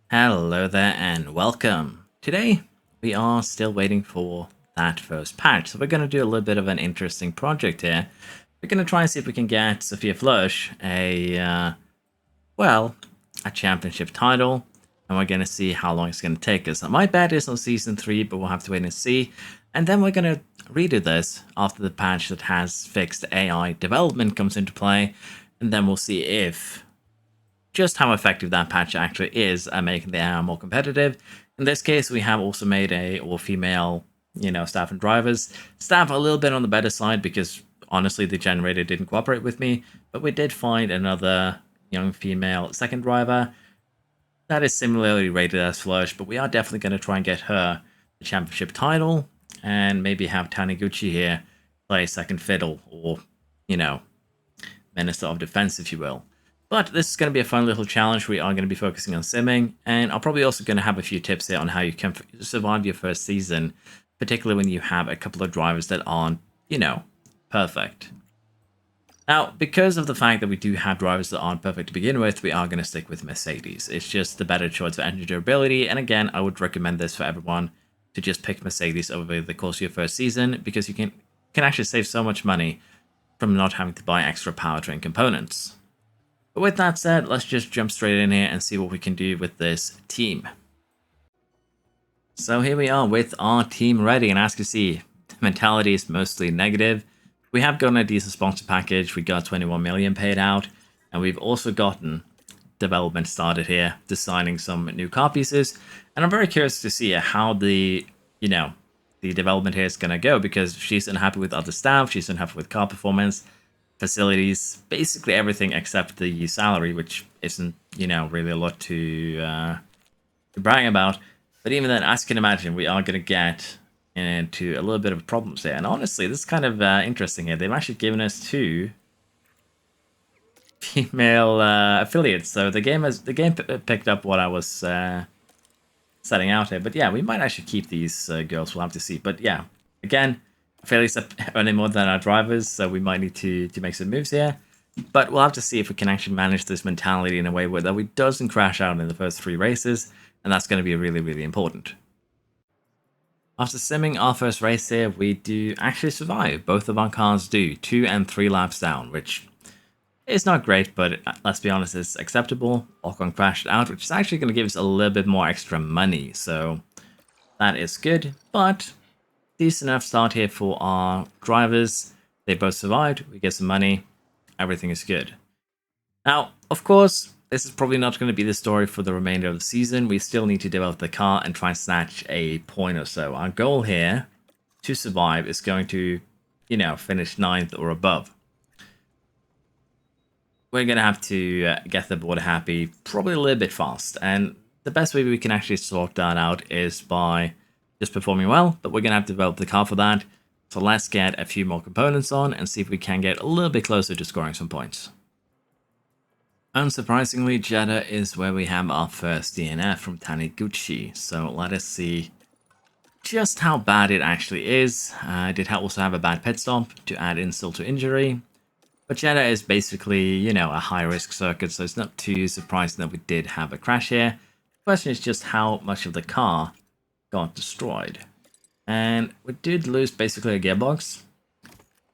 Hello there and welcome. Today we are still waiting for that first patch, so we're going to do a little bit of an interesting project here. We're going to try and see if we can get Sophia Flörsch a championship title, and we're going to see how long it's going to take us. My bet is on season 3, but we'll have to wait and see. And then we're going to redo this after the patch that has fixed AI development comes into play, and then we'll see if just how effective that patch actually is at making the AI more competitive. In this case, we have also made a all-female, staff and drivers. Staff a little bit on the better side because honestly, the generator didn't cooperate with me, but we did find another young female second driver that is similarly rated as Flörsch, but we are definitely going to try and get her the championship title and maybe have Taniguchi here play second fiddle or, Minister of Defense, if you will. But this is going to be a fun little challenge. We are going to be focusing on simming, and I'm probably also going to have a few tips here on how you can survive your first season, particularly when you have a couple of drivers that aren't, perfect. Now, because of the fact that we do have drivers that aren't perfect to begin with, we are going to stick with Mercedes. It's just the better choice for engine durability, and again, I would recommend this for everyone to just pick Mercedes over the course of your first season, because you can actually save so much money from not having to buy extra powertrain components. But with that said, let's just jump straight in here and see what we can do with this team. So here we are with our team ready, and as you can see, the mentality is mostly negative. We have gotten a decent sponsor package, we got 21 million paid out, and we've also gotten development started here, designing some new car pieces, and I'm very curious to see how the development here is going to go, because she's unhappy with other staff, she's unhappy with car performance, facilities, basically everything except the salary, which isn't, really a lot to brag about. But even then, as you can imagine, we are going to get into a little bit of problems here. And honestly, this is kind of interesting here. They've actually given us 2 female affiliates, so the game picked up what I was setting out here. But yeah, we might actually keep these girls. We'll have to see. But yeah, again, affiliates are earning more than our drivers, so we might need to make some moves here. But we'll have to see if we can actually manage this mentality in a way where that we doesn't crash out in the first 3 races, and that's going to be really, really important. After simming our first race here, we do actually survive. Both of our cars do, 2 and 3 laps down, which is not great, but let's be honest, it's acceptable. Ocon crashed out, which is actually going to give us a little bit more extra money, so that is good, but decent enough start here for our drivers. They both survived, we get some money, everything is good. Now, of course, this is probably not going to be the story for the remainder of the season. We still need to develop the car and try and snatch a point or so. Our goal here to survive is going to, finish 9th or above. We're going to have to get the board happy probably a little bit fast, and the best way we can actually sort that out is by just performing well, but we're going to have to develop the car for that. So let's get a few more components on and see if we can get a little bit closer to scoring some points. Unsurprisingly, Jeddah is where we have our first DNF from Taniguchi, so let us see just how bad it actually is. I did also have a bad pit stop to add insult to injury, but Jeddah is basically, a high-risk circuit, so it's not too surprising that we did have a crash here. The question is just how much of the car got destroyed. And we did lose basically a gearbox,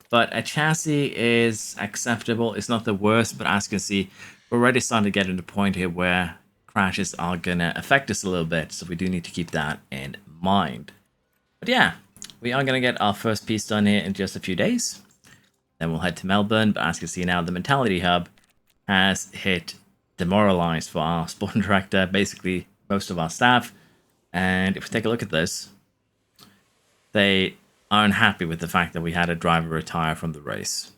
but a chassis is acceptable. It's not the worst, but as you can see, we're already starting to get to the point here where crashes are gonna affect us a little bit, so we do need to keep that in mind. But yeah, we are gonna get our first piece done here in just a few days. Then we'll head to Melbourne, but as you can see now, the Mentality Hub has hit demoralized for our sport director, basically most of our staff. And if we take a look at this, they are unhappy with the fact that we had a driver retire from the race.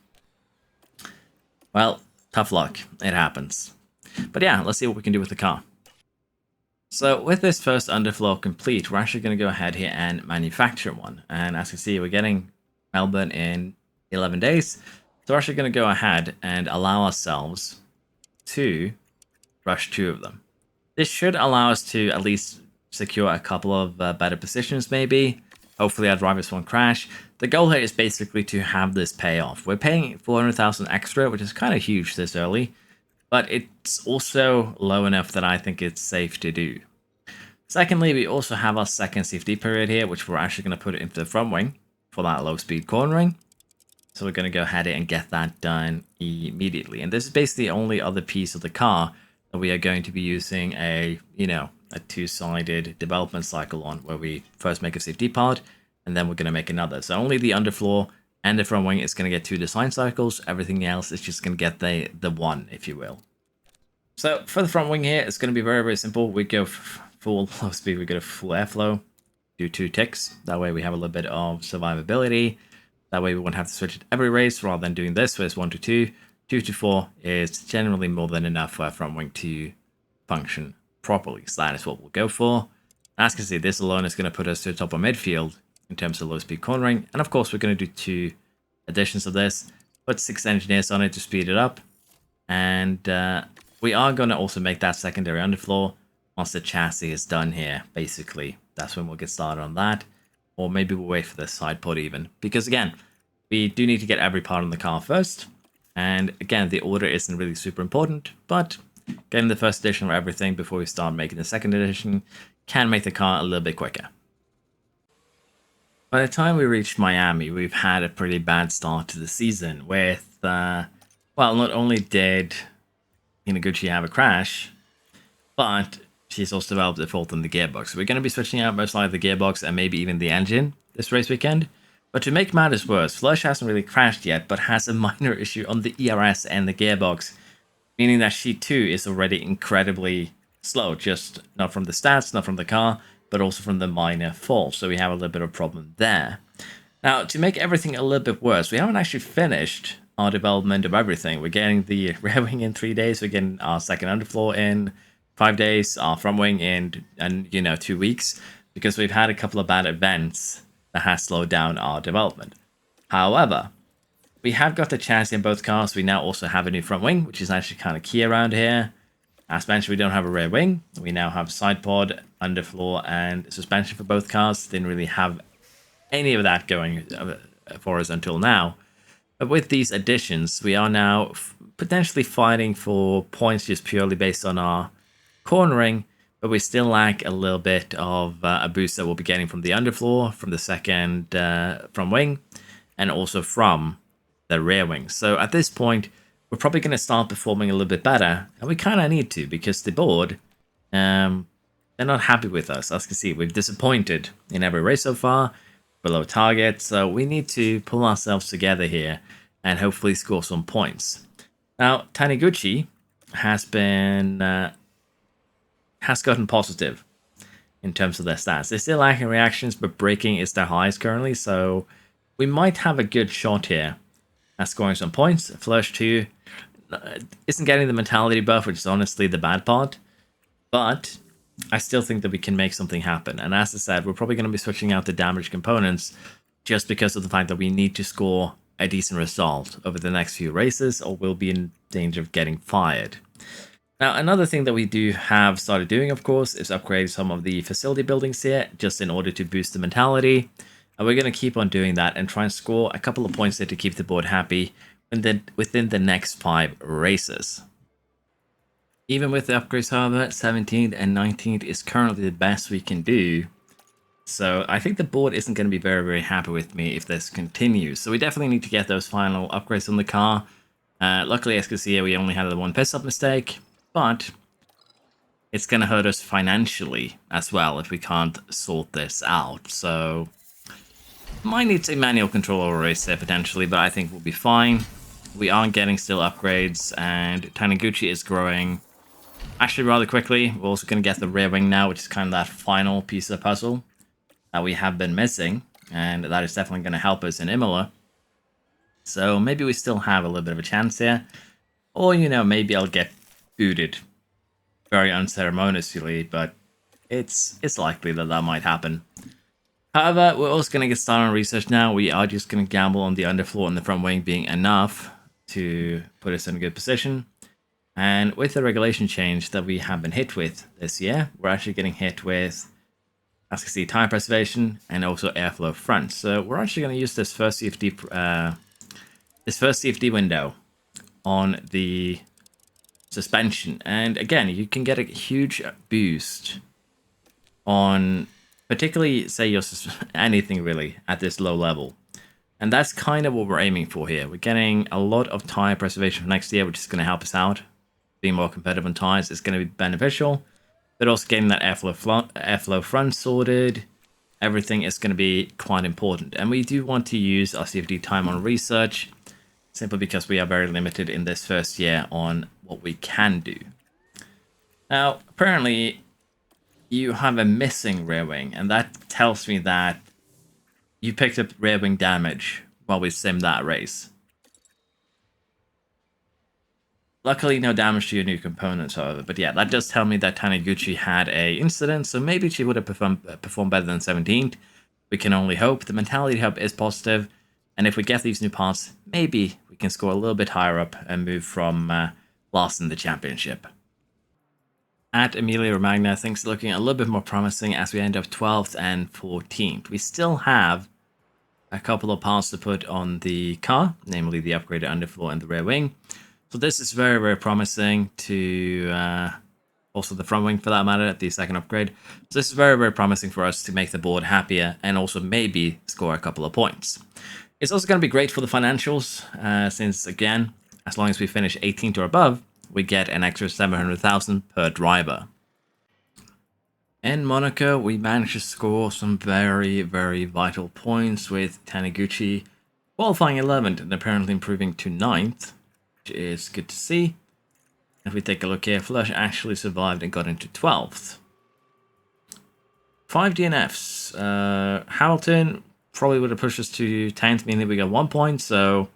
Well, tough luck. It happens. But yeah, let's see what we can do with the car. So with this first underfloor complete, we're actually going to go ahead here and manufacture one. And as you can see, we're getting Melbourne in 11 days. So we're actually going to go ahead and allow ourselves to rush 2 of them. This should allow us to at least secure a couple of better positions, maybe. Hopefully our drivers won't crash. The goal here is basically to have this pay off. We're paying 400,000 extra, which is kind of huge this early. but it's also low enough that I think it's safe to do. Secondly, we also have our second CFD period here, which we're actually going to put it into the front wing for that low speed cornering. So we're going to go ahead and get that done immediately. And this is basically the only other piece of the car that we are going to be using a two-sided development cycle on, where we first make a safety part and then we're going to make another. So only the underfloor and the front wing is going to get 2 design cycles. Everything else is just going to get the one, if you will. So for the front wing here, it's going to be very, very simple. We go full low speed, we go to full airflow, do 2 ticks. That way we have a little bit of survivability. That way we won't have to switch it every race, rather than doing this where it's 1 to 2. 2 to 4 is generally more than enough for our front wing to function properly. So that is what we'll go for. As you can see, this alone is going to put us to the top of midfield in terms of low speed cornering. And of course, we're going to do 2 additions of this. Put 6 engineers on it to speed it up. And we are going to also make that secondary underfloor once the chassis is done here, basically. That's when we'll get started on that. Or maybe we'll wait for the side pod even. Because again, we do need to get every part on the car first. And again, the order isn't really super important. But getting the first edition of everything before we start making the second edition can make the car a little bit quicker. By the time we reached Miami, we've had a pretty bad start to the season with, well, not only did Hinaguchi have a crash, but she's also developed a fault in the gearbox. So we're going to be switching out most likely the gearbox and maybe even the engine this race weekend. But to make matters worse, Flörsch hasn't really crashed yet, but has a minor issue on the ERS and the gearbox, meaning that she too is already incredibly slow, just not from the stats, not from the car, but also from the minor fault. So we have a little bit of a problem there. Now, to make everything a little bit worse, we haven't actually finished our development of everything. We're getting the rear wing in 3 days, we're getting our second underfloor in 5 days, our front wing in 2 weeks, because we've had a couple of bad events that has slowed down our development. However, we have got the chassis in both cars. We now also have a new front wing, which is actually kind of key around here. As mentioned, we don't have a rear wing. We now have side pod, underfloor, and suspension for both cars. Didn't really have any of that going for us until now. But with these additions, we are now potentially fighting for points just purely based on our cornering, but we still lack a little bit of a boost that we'll be getting from the underfloor, from the second front wing, and also from the rear wing. So at this point, we're probably going to start performing a little bit better, and we kind of need to, because the board, they're not happy with us. As you can see, we've disappointed in every race so far, below target, so we need to pull ourselves together here and hopefully score some points. Now, Taniguchi has gotten positive in terms of their stats. They're still lacking reactions, but braking is their highest currently, so we might have a good shot here at scoring some points. Flörsch 2 isn't getting the mentality buff, which is honestly the bad part, but I still think that we can make something happen. And as I said, we're probably going to be switching out the damaged components just because of the fact that we need to score a decent result over the next few races, or we'll be in danger of getting fired. Now, another thing that we do have started doing, of course, is upgrade some of the facility buildings here, just in order to boost the mentality. And we're going to keep on doing that and try and score a couple of points there to keep the board happy within the next 5 races. Even with the upgrades, however, 17th and 19th is currently the best we can do. So I think the board isn't going to be very, very happy with me if this continues. So we definitely need to get those final upgrades on the car. Luckily, as you can see here, we only had the 1 pit stop mistake. But it's going to hurt us financially as well if we can't sort this out. So might need a manual control over race there potentially, but I think we'll be fine. We are getting still upgrades, and Taniguchi is growing actually rather quickly. We're also going to get the rear wing now, which is kind of that final piece of the puzzle that we have been missing, and that is definitely going to help us in Imola. So maybe we still have a little bit of a chance here, or maybe I'll get booted very unceremoniously, but it's likely that that might happen. However, we're also going to get started on research now. We are just going to gamble on the underfloor and the front wing being enough to put us in a good position. And with the regulation change that we have been hit with this year, we're actually getting hit with, as you can see, tire preservation and also airflow front. So we're actually going to use this first CFD window on the suspension. And again, you can get a huge boost on particularly, say, your anything really at this low level. And that's kind of what we're aiming for here. We're getting a lot of tire preservation for next year, which is going to help us out. Being more competitive on tires is going to be beneficial. But also getting that airflow front sorted, everything is going to be quite important. And we do want to use our CFD time on research, simply because we are very limited in this first year on what we can do. Now, apparently, you have a missing rear wing, and that tells me that you picked up rear wing damage while we simmed that race. Luckily, no damage to your new components, however. But yeah, that does tell me that Taniguchi had a incident, so maybe she would have performed better than 17th. We can only hope. The mentality hub is positive, and if we get these new parts, maybe we can score a little bit higher up and move from last in the championship. At Emilia Romagna, things are looking a little bit more promising as we end up 12th and 14th. We still have a couple of parts to put on the car, namely the upgraded underfloor and the rear wing. So this is very, very promising to also the front wing for that matter, the second upgrade. So this is very, very promising for us to make the board happier and also maybe score a couple of points. It's also going to be great for the financials since, again, as long as we finish 18th or above, we get an extra 700,000 per driver. In Monaco, we managed to score some very, very vital points with Taniguchi qualifying 11th and apparently improving to 9th. Which is good to see. If we take a look here, Flörsch actually survived and got into 12th. 5 DNFs. Hamilton probably would have pushed us to 10th, meaning we got 1 point. So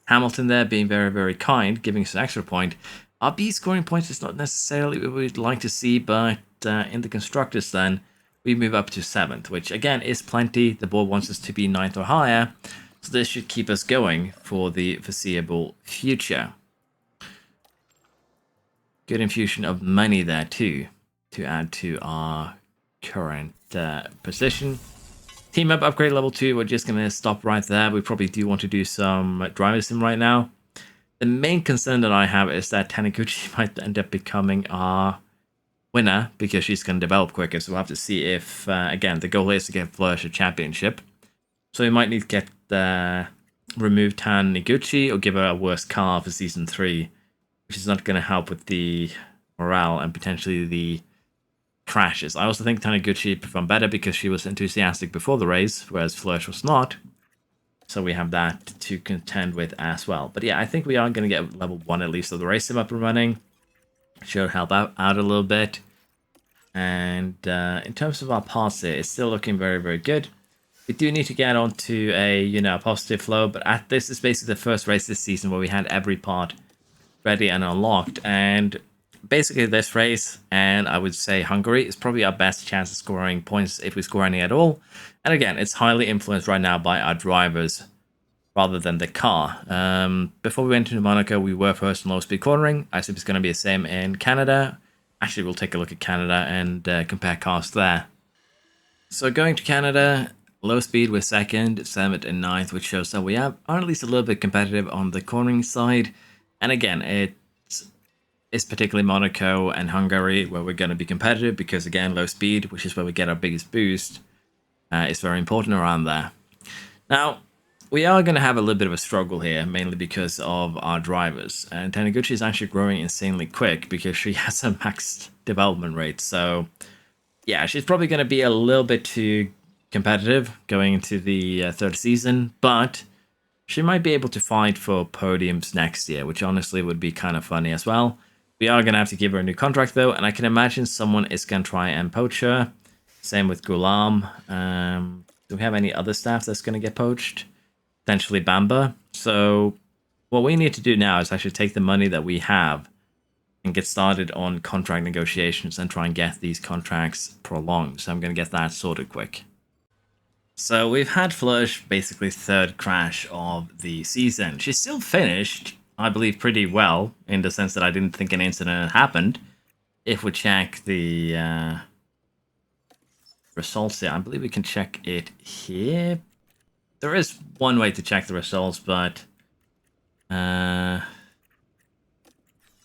Hamilton there being very, very kind, giving us an extra point. Our B scoring points is not necessarily what we'd like to see, but in the constructors then, we move up to 7th, which again is plenty. The board wants us to be 9th or higher. So this should keep us going for the foreseeable future. Good infusion of money there too, to add to our current position. Team up upgrade level 2, we're just going to stop right there. We probably do want to do some driver sim right now. The main concern that I have is that Taniguchi might end up becoming our winner because she's going to develop quicker. So we'll have to see if, again, the goal is to get Flörsch a championship. So we might need to get remove Taniguchi or give her a worse car for Season 3, which is not going to help with the morale and potentially the crashes. I also think Taniguchi performed better because she was enthusiastic before the race, whereas Flörsch was not. So we have that to contend with as well. But yeah, I think we are going to get level 1 at least of the race sim up and running. Should help out a little bit. And in terms of our parts here, it's still looking very, very good. We do need to get onto a, positive flow, but this is basically the first race this season where we had every part ready and unlocked. And basically this race, and I would say Hungary, is probably our best chance of scoring points if we score any at all. And again, it's highly influenced right now by our drivers rather than the car. Before we went into Monaco, we were first in low speed cornering. I assume it's going to be the same in Canada. Actually, we'll take a look at Canada and compare cars there. So going to Canada, low speed we're second, 7th and 9th, which shows that we are at least a little bit competitive on the cornering side. And again, it's particularly Monaco and Hungary where we're going to be competitive because, again, low speed, which is where we get our biggest boost, is very important around there. Now, we are going to have a little bit of a struggle here, mainly because of our drivers. And Taniguchi is actually growing insanely quick because she has a maxed development rate. So, yeah, she's probably going to be a little bit too competitive going into the third season, but she might be able to fight for podiums next year, which honestly would be kind of funny as well. We are going to have to give her a new contract though, and I can imagine someone is going to try and poach her. Same with Gulam. Do we have any other staff that's going to get poached? Potentially Bamba. So what we need to do now is actually take the money that we have and get started on contract negotiations and try and get these contracts prolonged. So I'm going to get that sorted quick. So we've had Flörsch basically third crash of the season. She still finished, I believe, pretty well in the sense that I didn't think an incident had happened. If we check the results here, I believe we can check it here. There is one way to check the results, but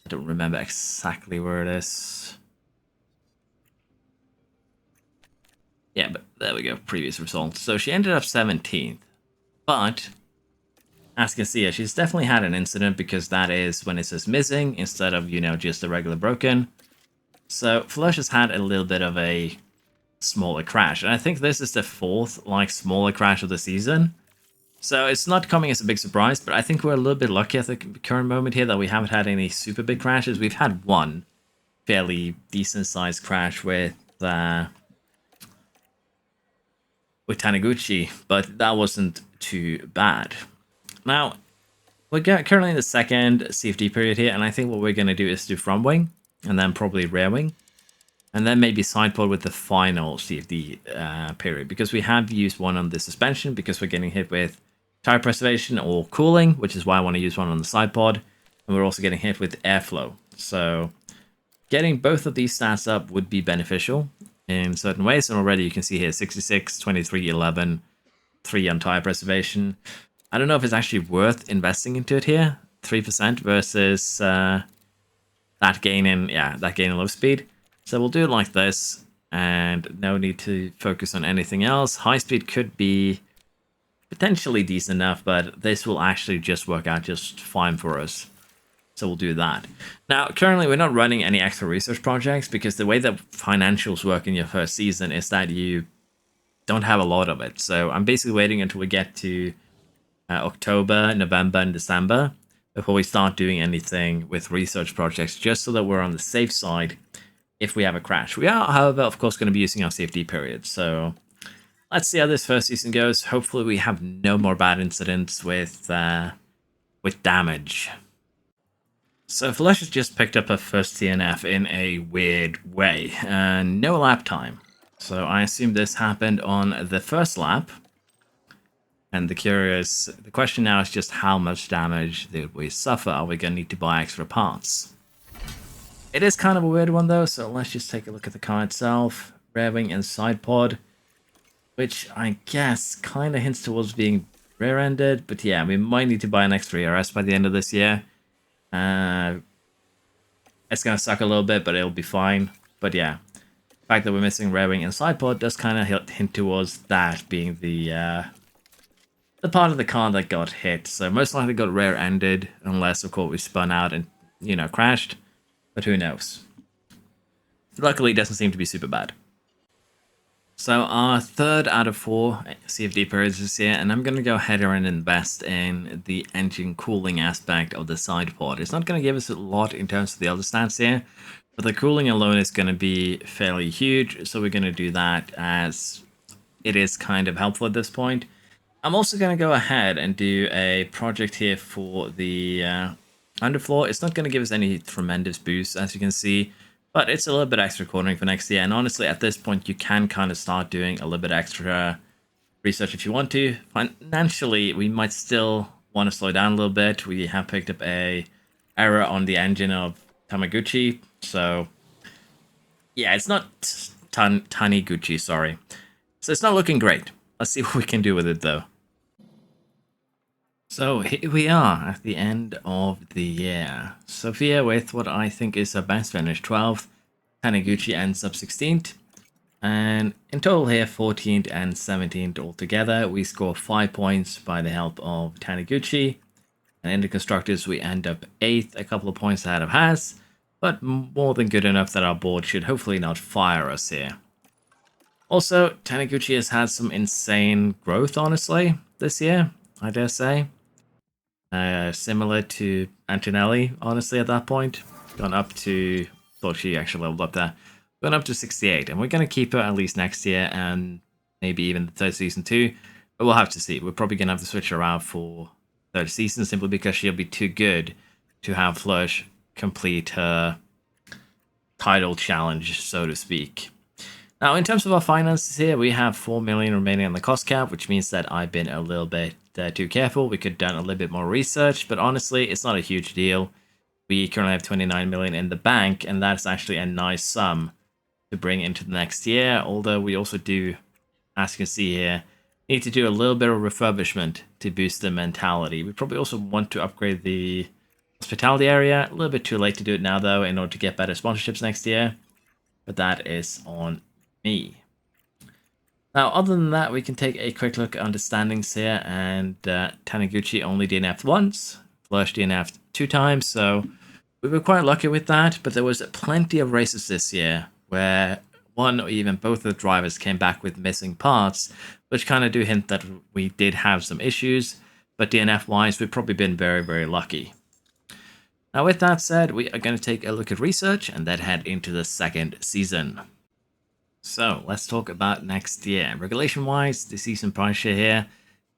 I don't remember exactly where it is. Yeah, but there we go, previous results. So she ended up 17th. But, as you can see, she's definitely had an incident because that is when it says missing instead of, you know, just a regular broken. So Flörsch has had a little bit of a smaller crash. And I think this is the fourth, like, smaller crash of the season. So it's not coming as a big surprise, but I think we're a little bit lucky at the current moment here that we haven't had any super big crashes. We've had one fairly decent-sized crash with Taniguchi, but that wasn't too bad. Now, we're currently in the second CFD period here, and I think what we're going to do is do front wing, and then probably rear wing, and then maybe side pod with the final CFD period, because we have used one on the suspension because we're getting hit with tire preservation or cooling, which is why I want to use one on the side pod, and we're also getting hit with airflow. So getting both of these stats up would be beneficial in certain ways, and already you can see here 66, 23, 11, 3 on tire preservation. I don't know if it's actually worth investing into it here, 3% versus that gain in low speed. So we'll do it like this, and no need to focus on anything else. High speed could be potentially decent enough, but this will actually just work out just fine for us. So we'll do that. Now, currently we're not running any extra research projects because the way that financials work in your first season is that you don't have a lot of it. So I'm basically waiting until we get to October, November, and December before we start doing anything with research projects, just so that we're on the safe side if we have a crash. We are, however, of course, going to be using our safety period. So let's see how this first season goes. Hopefully we have no more bad incidents with damage. So Flörsch has just picked up her first TNF in a weird way. No lap time. So I assume this happened on the first lap. And the question now is just how much damage did we suffer? Are we going to need to buy extra parts? It is kind of a weird one though, so let's just take a look at the car itself. Rear wing and side pod, which I guess kind of hints towards being rear-ended, but yeah, we might need to buy an extra ERS by the end of this year. It's going to suck a little bit, but it'll be fine. But yeah, the fact that we're missing rear wing and side pod does kind of hint towards that being the part of the car that got hit. So most likely got rear-ended, unless of course we spun out and, you know, crashed. But who knows? Luckily, it doesn't seem to be super bad. So our third out of 4 CFD periods this year, and I'm going to go ahead and invest in the engine cooling aspect of the side pod. It's not going to give us a lot in terms of the other stats here, but the cooling alone is going to be fairly huge, so we're going to do that as it is kind of helpful at this point. I'm also going to go ahead and do a project here for the underfloor. It's not going to give us any tremendous boost, as you can see, but it's a little bit extra cornering for next year. And honestly, at this point, you can kind of start doing a little bit extra research if you want to. Financially, we might still want to slow down a little bit. We have picked up a error on the engine of Taniguchi, so yeah, it's not Taniguchi, sorry. So it's not looking great. Let's see what we can do with it, though. So here we are at the end of the year. Sophia with what I think is her best finish, 12th. Taniguchi ends up 16th. And in total here, 14th and 17th altogether. We score 5 points by the help of Taniguchi. And in the constructors, we end up 8th, a couple of points ahead of Haas. But more than good enough that our board should hopefully not fire us here. Also, Taniguchi has had some insane growth, honestly, this year, I dare say. Similar to Antonelli, honestly, at that point. Gone up to... thought she actually leveled up there. Gone up to 68, and we're going to keep her at least next year, and maybe even the third season too. But we'll have to see. We're probably going to have to switch her around for third season, simply because she'll be too good to have Flörsch complete her title challenge, so to speak. Now, in terms of our finances here, we have 4 million remaining on the cost cap, which means that I've been a little bit too careful. We could have done a little bit more research, but honestly, it's not a huge deal. We currently have 29 million in the bank, and that's actually a nice sum to bring into the next year. Although we also do, as you can see here, need to do a little bit of refurbishment to boost the mentality. We probably also want to upgrade the hospitality area. A little bit too late to do it now, though, in order to get better sponsorships next year. But that is on me. Now, other than that, we can take a quick look at the standings here. And Taniguchi only DNF'd once. Flörsch DNF'd 2 times, so we were quite lucky with that. But there was plenty of races this year where one or even both of the drivers came back with missing parts, which kind of do hint that we did have some issues. But DNF-wise, we've probably been very, very lucky. Now, with that said, we are going to take a look at research and then head into the second season. So, let's talk about next year. Regulation-wise, the season price share here,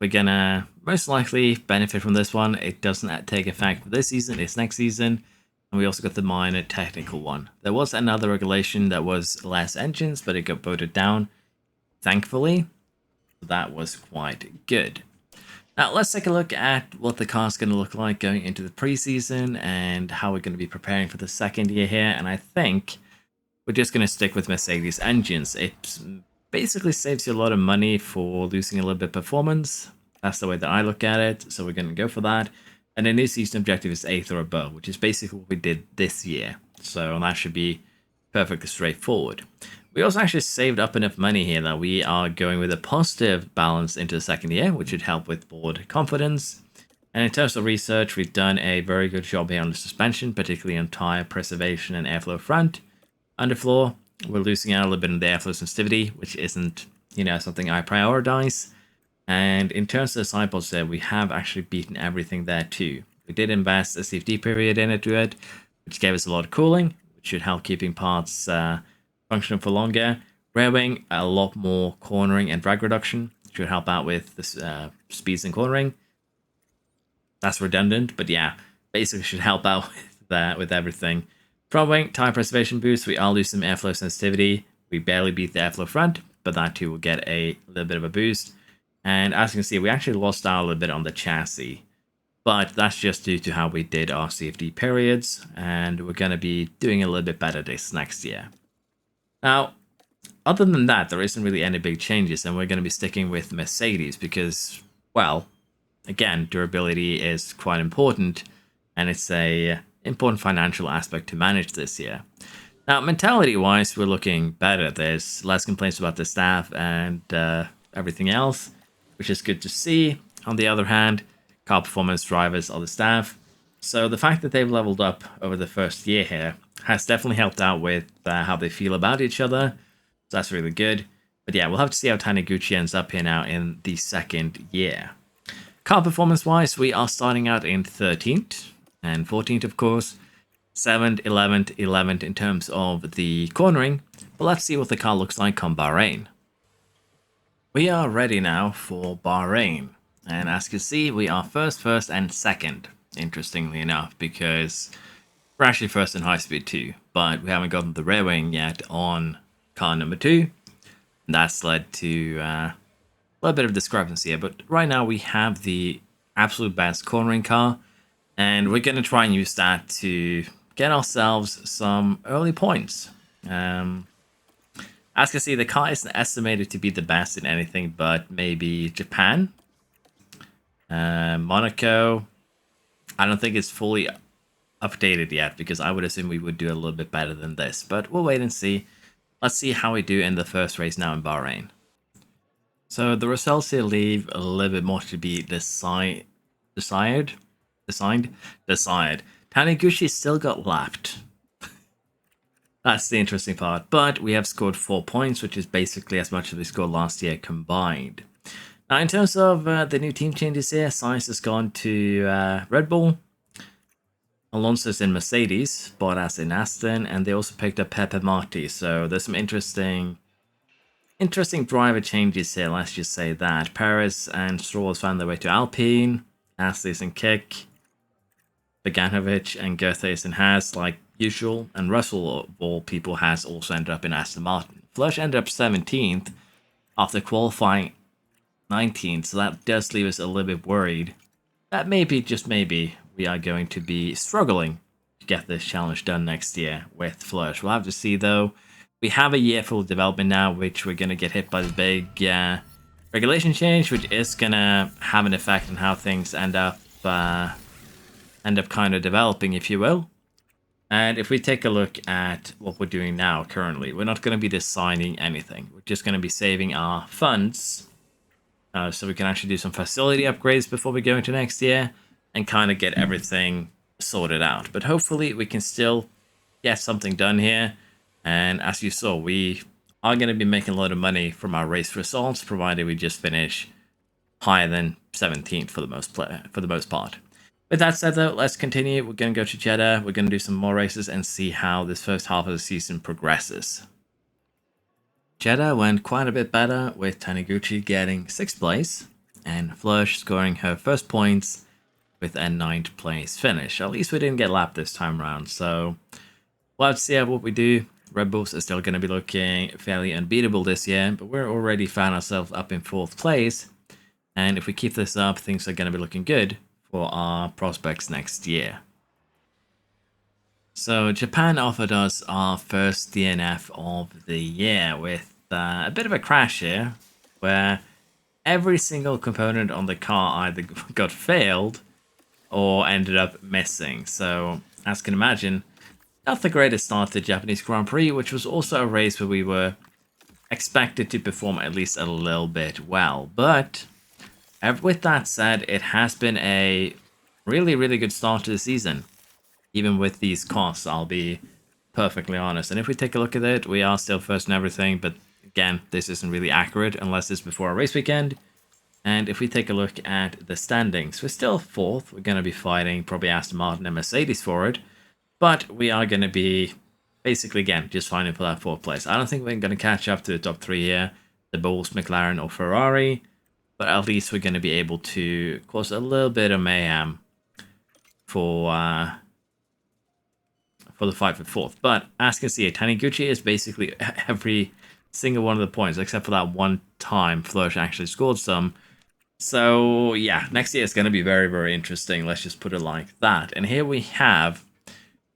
we're going to most likely benefit from this one. It doesn't take effect for this season, it's next season. And we also got the minor technical one. There was another regulation that was less engines, but it got voted down, thankfully. So that was quite good. Now, let's take a look at what the car's going to look like going into the preseason and how we're going to be preparing for the second year here. And I think we're just going to stick with Mercedes engines. It basically saves you a lot of money for losing a little bit of performance. That's the way that I look at it. So we're going to go for that. And the new season objective is 8th or above, which is basically what we did this year. So that should be perfectly straightforward. We also actually saved up enough money here that we are going with a positive balance into the second year, which should help with board confidence. And in terms of research, we've done a very good job here on the suspension, particularly on tire preservation and airflow front. Underfloor, we're losing out a little bit on the airflow sensitivity, which isn't, something I prioritize. And in terms of the side pods there, we have actually beaten everything there too. We did invest a CFD period into it, which gave us a lot of cooling, which should help keeping parts functional for longer. Rear wing, a lot more cornering and drag reduction, should help out with the speeds and cornering. That's redundant, but yeah, basically should help out with that, with everything. Front wing, tire preservation boost, we are losing some airflow sensitivity. We barely beat the airflow front, but that too will get a little bit of a boost. And as you can see, we actually lost out a little bit on the chassis. But that's just due to how we did our CFD periods. And we're going to be doing a little bit better this next year. Now, other than that, there isn't really any big changes. And we're going to be sticking with Mercedes because, well, again, durability is quite important. And it's a important financial aspect to manage this year. Now, mentality-wise, we're looking better. There's less complaints about the staff and everything else, which is good to see. On the other hand, car performance drivers are the staff. So the fact that they've leveled up over the first year here has definitely helped out with how they feel about each other. So that's really good. But yeah, we'll have to see how Taniguchi ends up here now in the second year. Car performance-wise, we are starting out in 13th and 14th, of course. 7th, 11th, 11th in terms of the cornering. But let's see what the car looks like come Bahrain. We are ready now for Bahrain, and as you can see, we are first, and second, interestingly enough, because we're actually first in high speed too, but we haven't gotten the rear wing yet on car number 2, and that's led to a little bit of discrepancy here, but right now we have the absolute best cornering car, and we're going to try and use that to get ourselves some early points. As you can see, the car isn't estimated to be the best in anything but maybe Japan. Monaco, I don't think it's fully updated yet because I would assume we would do a little bit better than this. But we'll wait and see. Let's see how we do in the first race now in Bahrain. So the results here leave a little bit more to be desired. Taniguchi still got lapped. That's the interesting part, but we have scored 4 points, which is basically as much as we scored last year combined. Now, in terms of the new team changes here, Sainz has gone to Red Bull, Alonso's in Mercedes, Bottas in Aston, and they also picked up Pepe Marti, so there's some interesting driver changes here, let's just say that. Perez and Stroll has found their way to Alpine, Astley's in Kick, Beganovic and Goethe is in Haas, like usual, and Russell, of all people, has also ended up in Aston Martin. Flörsch ended up 17th after qualifying 19th, so that does leave us a little bit worried that maybe, just maybe, we are going to be struggling to get this challenge done next year with Flörsch. We'll have to see, though. We have a year full of development now, which we're going to get hit by the big regulation change, which is going to have an effect on how things end up end up kind of developing, if you will. And if we take a look at what we're doing now currently, we're not going to be designing anything. We're just going to be saving our funds so we can actually do some facility upgrades before we go into next year and kind of get everything sorted out. But hopefully we can still get something done here. And as you saw, we are going to be making a lot of money from our race results, provided we just finish higher than 17th for the most part. With that said, though, let's continue. We're going to go to Jeddah. We're going to do some more races and see how this first half of the season progresses. Jeddah went quite a bit better, with Taniguchi getting 6th place and Flörsch scoring her first points with a 9th place finish. At least we didn't get lapped this time around, so we'll have to see what we do. Red Bulls are still going to be looking fairly unbeatable this year, but we're already found ourselves up in 4th place. And if we keep this up, things are going to be looking good for our prospects next year. So Japan offered us our first DNF of the year with a bit of a crash here, where every single component on the car either got failed or ended up missing. So as you can imagine, not the greatest start to the Japanese Grand Prix, which was also a race where we were expected to perform at least a little bit well. But with that said, it has been a really, really good start to the season. Even with these costs, I'll be perfectly honest. And if we take a look at it, we are still first in everything. But again, this isn't really accurate unless it's before a race weekend. And if we take a look at the standings, we're still 4th. We're going to be fighting probably Aston Martin and Mercedes for it. But we are going to be basically, again, just fighting for that 4th place. I don't think we're going to catch up to the top 3 here. The Bulls, McLaren or Ferrari. But at least we're going to be able to cause a little bit of mayhem for the fight for 4th. But as you can see, Taniguchi is basically every single one of the points, except for that one time Flörsch actually scored some. So yeah, next year is going to be very, very interesting. Let's just put it like that. And here we have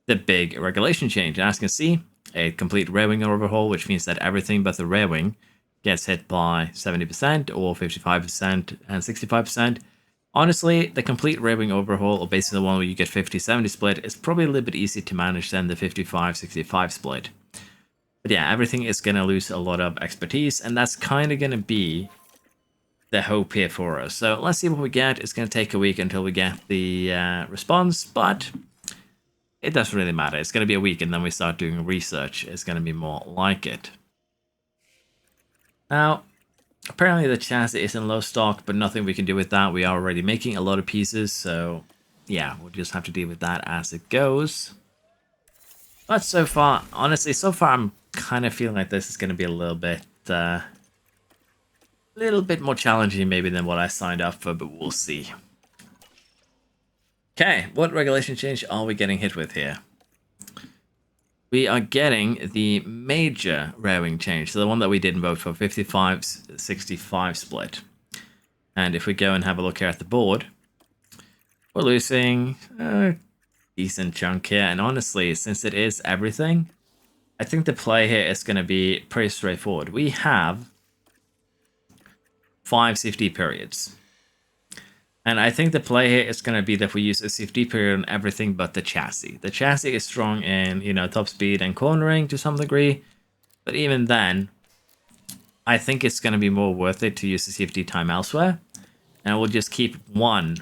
the big regulation change. And as you can see, a complete rear wing overhaul, which means that everything but the rear wing gets hit by 70% or 55% and 65%. Honestly, the complete rear wing overhaul, or basically the one where you get 50-70 split, is probably a little bit easier to manage than the 55-65 split. But yeah, everything is going to lose a lot of expertise, and that's kind of going to be the hope here for us. So let's see what we get. It's going to take a week until we get the response, but it doesn't really matter. It's going to be a week, and then we start doing research. It's going to be more like it. Now, apparently the chassis is in low stock, but nothing we can do with that. We are already making a lot of pieces, so yeah, we'll just have to deal with that as it goes. But so far, honestly, I'm kind of feeling like this is going to be a little bit more challenging maybe than what I signed up for, but we'll see. Okay, what regulation change are we getting hit with here? We are getting the major rear wing change, so the one that we didn't vote for, 55-65 split. And if we go and have a look here at the board, we're losing a decent chunk here. And honestly, since it is everything, I think the play here is going to be pretty straightforward. We have 5 CFD periods. And I think the play here is going to be that we use a CFD period on everything but the chassis. The chassis is strong in, top speed and cornering to some degree. But even then, I think it's going to be more worth it to use the CFD time elsewhere. And we'll just keep one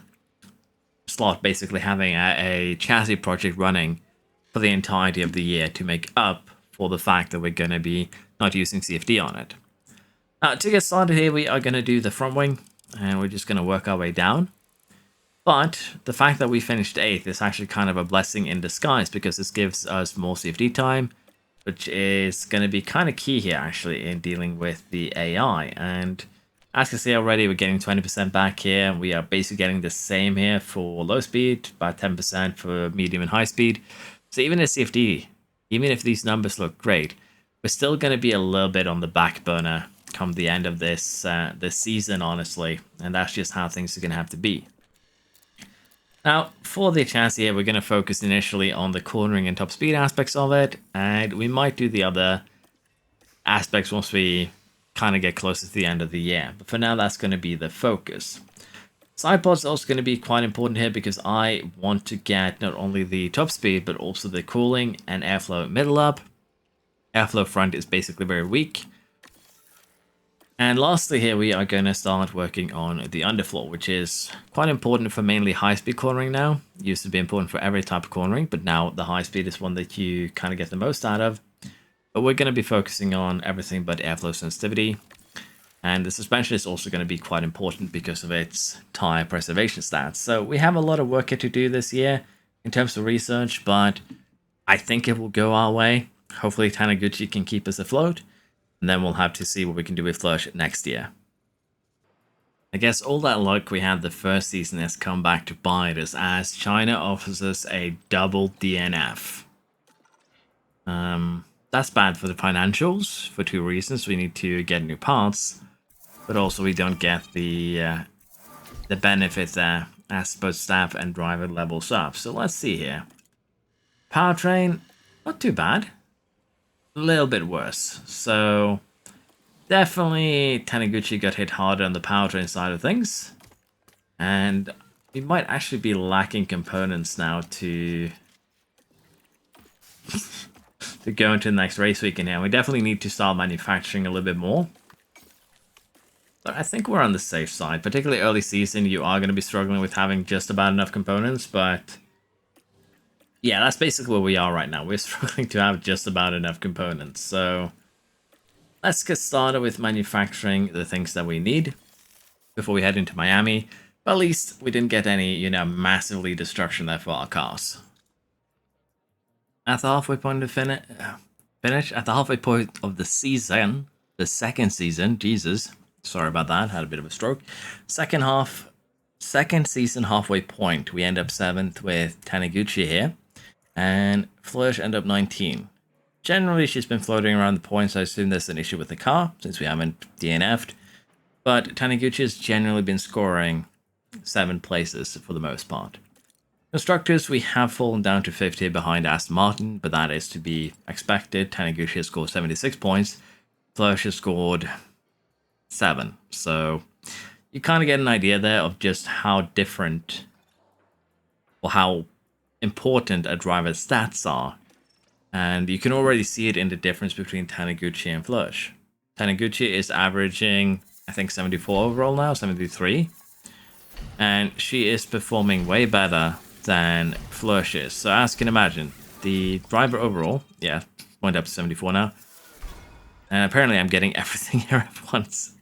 slot basically having a chassis project running for the entirety of the year to make up for the fact that we're going to be not using CFD on it. Now, to get started here, we are going to do the front wing. And we're just going to work our way down. But the fact that we finished 8th is actually kind of a blessing in disguise, because this gives us more CFD time, which is going to be kind of key here actually in dealing with the AI. And as you can see already, we're getting 20% back here. We are basically getting the same here for low speed, about 10% for medium and high speed. So even at CFD, even if these numbers look great, we're still going to be a little bit on the back burner come the end of this season, honestly, and that's just how things are going to have to be. Now, for the chassis here, we're going to focus initially on the cornering and top speed aspects of it, and we might do the other aspects once we kind of get closer to the end of the year. But for now, that's going to be the focus. Side pods are also going to be quite important here because I want to get not only the top speed, but also the cooling and airflow middle up. Airflow front is basically very weak. And lastly here, we are going to start working on the underfloor, which is quite important for mainly high-speed cornering now. It used to be important for every type of cornering, but now the high speed is one that you kind of get the most out of. But we're going to be focusing on everything but airflow sensitivity. And the suspension is also going to be quite important because of its tire preservation stats. So we have a lot of work here to do this year in terms of research, but I think it will go our way. Hopefully Taniguchi can keep us afloat. And then we'll have to see what we can do with Flörsch next year. I guess all that luck we had the first season has come back to bite us as China offers us a double DNF. That's bad for the financials for two reasons. We need to get new parts, but also we don't get the benefit there as both staff and driver levels up. So let's see here. Powertrain, not too bad. A little bit worse. So definitely Taniguchi got hit harder on the powertrain side of things. And we might actually be lacking components now to go into the next race weekend here. We definitely need to start manufacturing a little bit more. But I think we're on the safe side. Particularly early season, you are going to be struggling with having just about enough components, but yeah, that's basically where we are right now. We're struggling to have just about enough components. So let's get started with manufacturing the things that we need before we head into Miami. But at least we didn't get any, massively destruction there for our cars. At the halfway point of finish, at the halfway point of the season, the second season, Jesus, sorry about that, had a bit of a stroke. Second season halfway point, we end up 7th with Taniguchi here. And Flörsch end up 19. Generally, she's been floating around the points. I assume there's an issue with the car, since we haven't DNF'd. But Taniguchi has generally been scoring 7 places for the most part. Constructors, we have fallen down to 50 behind Aston Martin, but that is to be expected. Taniguchi has scored 76 points. Flörsch has scored 7. So you kind of get an idea there of just how different or how important a driver's stats are, and you can already see it in the difference between Taniguchi and Flörsch. Taniguchi is averaging, I think, 74 overall now, 73, and she is performing way better than Flörsch is. So as you can imagine, the driver overall, yeah, went up to 74 now, and apparently I'm getting everything here at once.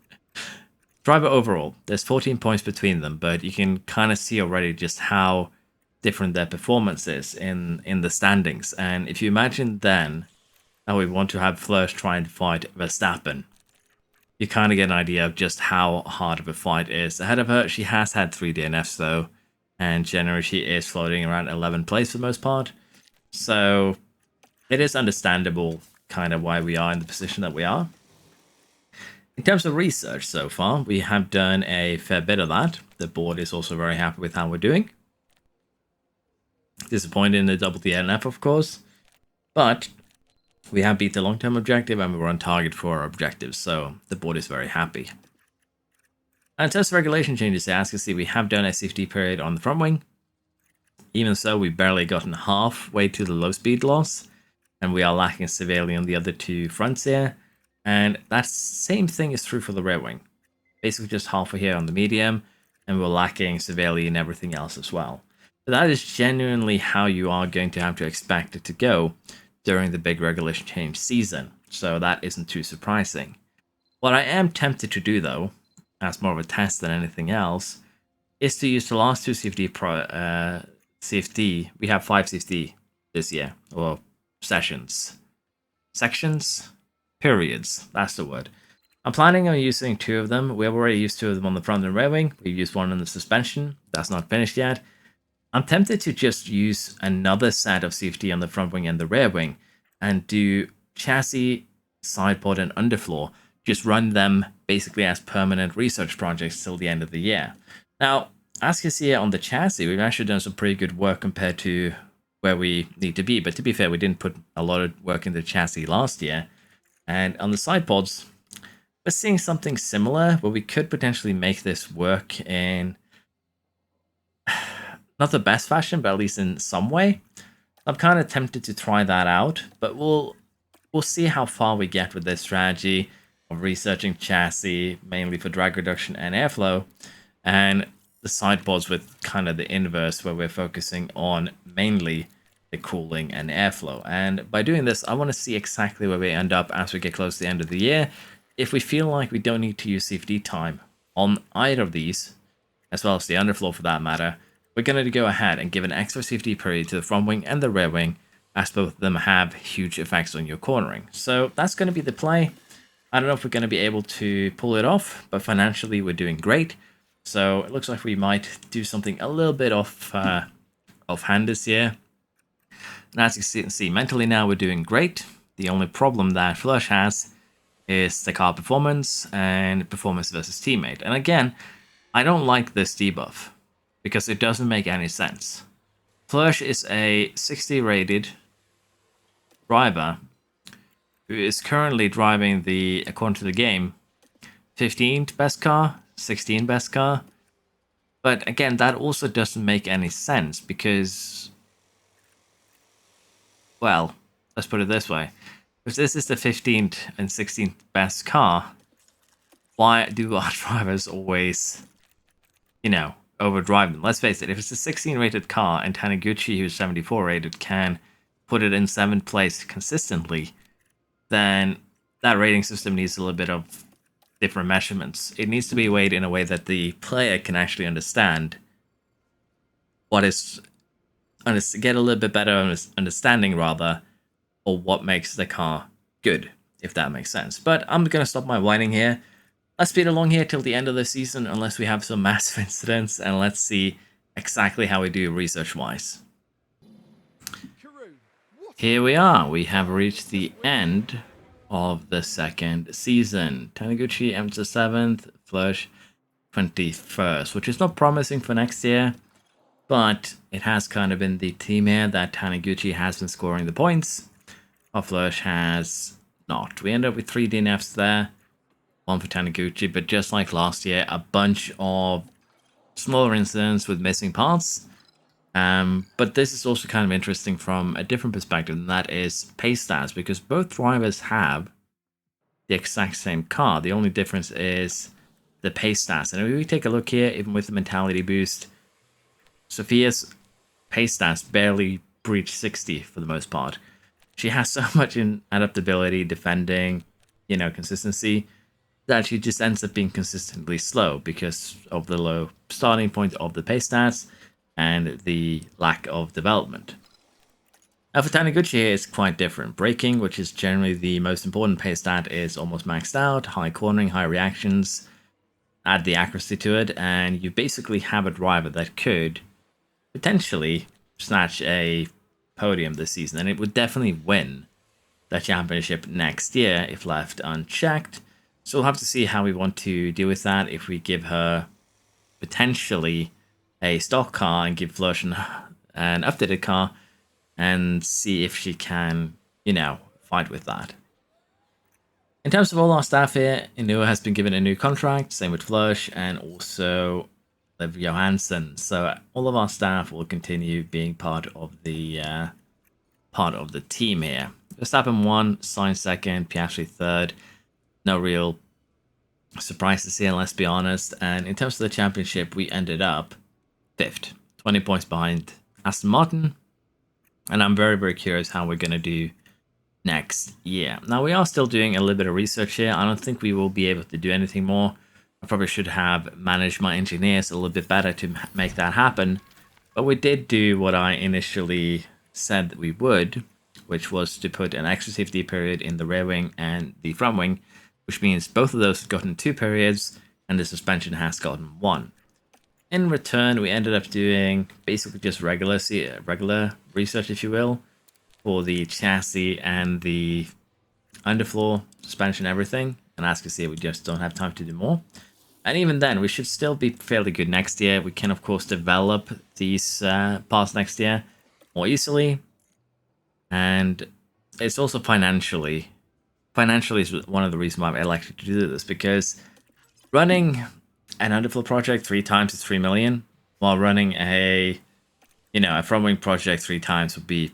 Driver overall, there's 14 points between them, but you can kind of see already just how different their performance is in the standings. And if you imagine then that we want to have Flörsch trying to fight Verstappen, you kind of get an idea of just how hard of a fight it is. Ahead of her, she has had 3 DNFs though, and generally she is floating around 11th place for the most part. So it is understandable kind of why we are in the position that we are. In terms of research so far, we have done a fair bit of that. The board is also very happy with how we're doing. Disappointed in the double DNF, of course, but we have beat the long-term objective and we were on target for our objectives, so the board is very happy. And in terms of regulation changes, as you can see, we have done a safety period on the front wing. Even so, we've barely gotten halfway to the low speed loss, and we are lacking severely on the other 2 fronts here. And that same thing is true for the rear wing. Basically just halfway here on the medium, and we're lacking severely in everything else as well. But that is genuinely how you are going to have to expect it to go during the big regulation change season. So that isn't too surprising. What I am tempted to do though, as more of a test than anything else, is to use the last 2 CFD. We have 5 CFD this year, or sessions. Sections? Periods, that's the word. I'm planning on using 2 of them. We have already used 2 of them on the front and rear wing. We've used 1 on the suspension. That's not finished yet. I'm tempted to just use another set of CFD on the front wing and the rear wing and do chassis, side pod, and underfloor. Just run them basically as permanent research projects till the end of the year. Now, as you see on the chassis, we've actually done some pretty good work compared to where we need to be. But to be fair, we didn't put a lot of work into the chassis last year. And on the side pods, we're seeing something similar where we could potentially make this work in Not the best fashion, but at least in some way. I'm kind of tempted to try that out, but we'll see how far we get with this strategy of researching chassis, mainly for drag reduction and airflow, and the sideboards with kind of the inverse, where we're focusing on mainly the cooling and airflow. And by doing this, I want to see exactly where we end up as we get close to the end of the year. If we feel like we don't need to use CFD time on either of these, as well as the underfloor for that matter, we're going to go ahead and give an extra CFD period to the front wing and the rear wing, as both of them have huge effects on your cornering. So that's going to be the play. I don't know if we're going to be able to pull it off, but financially we're doing great. So it looks like we might do something a little bit off-hand this year. And as you can see, mentally now we're doing great. The only problem that Flörsch has is the car performance and performance versus teammate. And again, I don't like this debuff because it doesn't make any sense. Flörsch is a 60 rated driver who is currently driving the, according to the game, 15th best car, 16th best car. But again, that also doesn't make any sense because, well, let's put it this way. If this is the 15th and 16th best car, why do our drivers always, you know, overdrive them? Let's face it, if it's a 16 rated car and Taniguchi, who's 74 rated, can put it in 7th place consistently, then that rating system needs a little bit of different measurements. It needs to be weighed in a way that the player can actually understand what is, get a little bit better understanding rather, or what makes the car good, if that makes sense. But I'm going to stop my whining here. Let's speed along here till the end of the season, unless we have some massive incidents, and let's see exactly how we do research-wise. Here we are. We have reached the end of the second season. Taniguchi enters 7th, Flörsch 21st, which is not promising for next year, but it has kind of been the team here that Taniguchi has been scoring the points, while Flörsch has not. We end up with 3 DNFs there, 1 for Taniguchi, but just like last year, a bunch of smaller incidents with missing parts. But this is also kind of interesting from a different perspective, and that is pace stats, because both drivers have the exact same car. The only difference is the pace stats. And if we take a look here, even with the mentality boost, Sophia's pace stats barely breach 60 for the most part. She has so much in adaptability, defending, you know, consistency, that she just ends up being consistently slow because of the low starting point of the pace stats and the lack of development. Now for Taniguchi here, it's quite different. Braking, which is generally the most important pace stat, is almost maxed out. High cornering, high reactions, add the accuracy to it, and you basically have a driver that could potentially snatch a podium this season, and it would definitely win the championship next year if left unchecked. So we'll have to see how we want to deal with that, if we give her potentially a stock car and give Flörsch an updated car and see if she can, you know, fight with that. In terms of all our staff here, Inua has been given a new contract, same with Flörsch, and also Liv Johansson. So all of our staff will continue being part of the team here. Verstappen 1, Sainz 2nd, Piastri 3rd. No real surprises here, let's be honest. And in terms of the championship, we ended up 5th, 20 points behind Aston Martin. And I'm very, very curious how we're going to do next year. Now, we are still doing a little bit of research here. I don't think we will be able to do anything more. I probably should have managed my engineers a little bit better to make that happen. But we did do what I initially said that we would, which was to put an extra safety period in the rear wing and the front wing, which means both of those have gotten 2 periods and the suspension has gotten 1. In return, we ended up doing basically just regular research, if you will, for the chassis and the underfloor, suspension, everything. And as you can see, we just don't have time to do more. And even then, we should still be fairly good next year. We can, of course, develop these parts next year more easily. And it's also financially is one of the reasons why I elected to do this, because running an underfloor project 3 times is 3 million, while running a You know, a front wing project 3 times would be,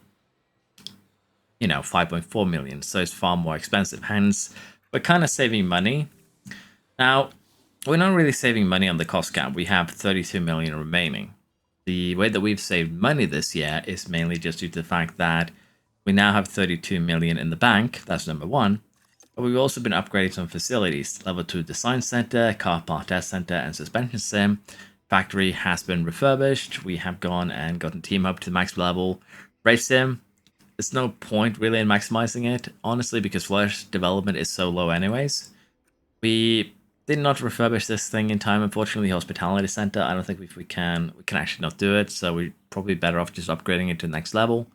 you know, 5.4 million. So it's far more expensive. Hence, we're kind of saving money. Now, we're not really saving money on the cost cap. We have 32 million remaining. The way that we've saved money this year is mainly just due to the fact that we now have 32 million in the bank. That's number one. But we've also been upgrading some facilities. Level 2 design center, car part test center, and suspension sim. Factory has been refurbished. We have gone and gotten Team Hub to the max level. Race sim, there's no point really in maximizing it, honestly, because Flörsch development is so low anyways. We did not refurbish this thing in time, unfortunately. Hospitality center, I don't think we can actually not do it, so we're probably better off just upgrading it to the next level.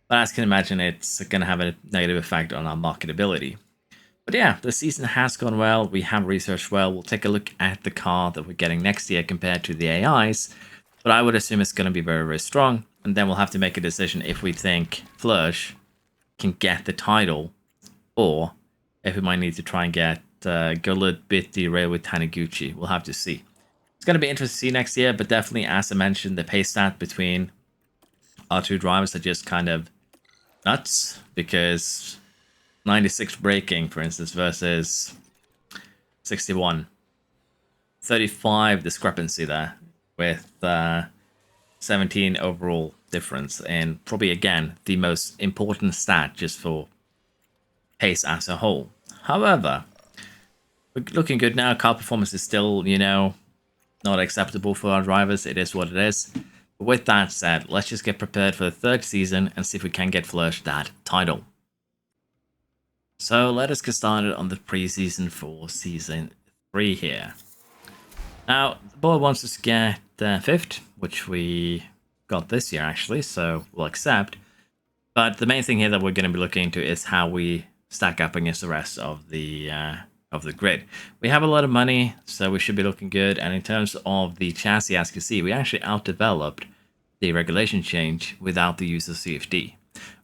But as you can imagine, it's going to have a negative effect on our marketability. But yeah, the season has gone well. We have researched well. We'll take a look at the car that we're getting next year compared to the AIs. But I would assume it's going to be very, very strong. And then we'll have to make a decision if we think Flörsch can get the title, or if we might need to try and get go a little bit derailed with Taniguchi. We'll have to see. It's going to be interesting to see next year, but definitely, as I mentioned, the pace stat between our two drivers are just kind of nuts, because 96 braking, for instance, versus 61. 35 discrepancy there, with 17 overall difference, and probably, again, the most important stat just for pace as a whole. However, we're looking good now. Car performance is still, you know, not acceptable for our drivers. It is what it is. But with that said, let's just get prepared for the third season and see if we can get Flörsch that title. So let us get started on the preseason for season 3 here. Now, the board wants us to get 5th, which we got this year actually, so we'll accept. But the main thing here that we're going to be looking into is how we stack up against the rest of the grid. We have a lot of money, so we should be looking good. And in terms of the chassis, as you see, we actually outdeveloped the regulation change without the use of CFD.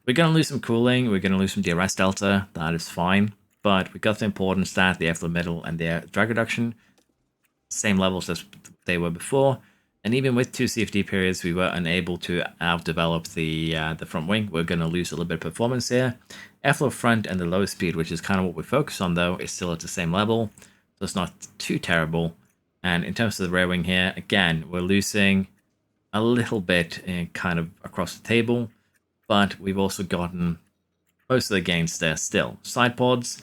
We're going to lose some cooling, we're going to lose some DRS delta, that is fine. But we got the important stat, the airflow middle, and the drag reduction, same levels as they were before. And even with 2 CFD periods, we were unable to outdevelop the front wing. We're going to lose a little bit of performance here. Airflow front and the low speed, which is kind of what we focus on though, is still at the same level. So it's not too terrible. And in terms of the rear wing here, again, we're losing a little bit in kind of across the table. But we've also gotten most of the gains there still. Side pods,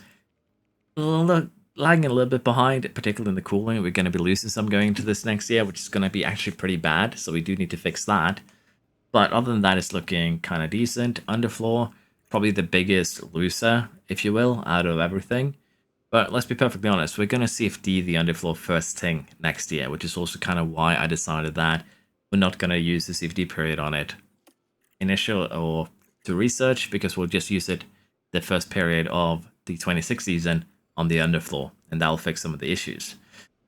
lagging a little bit behind, particularly in the cooling. We're going to be losing some going into this next year, which is going to be actually pretty bad. So we do need to fix that. But other than that, it's looking kind of decent. Underfloor, probably the biggest loser, if you will, out of everything. But let's be perfectly honest, we're going to CFD the underfloor first thing next year, which is also kind of why I decided that we're not going to use the CFD period on it initial or to research, because we'll just use it the first period of the 26th season on the underfloor, and that'll fix some of the issues.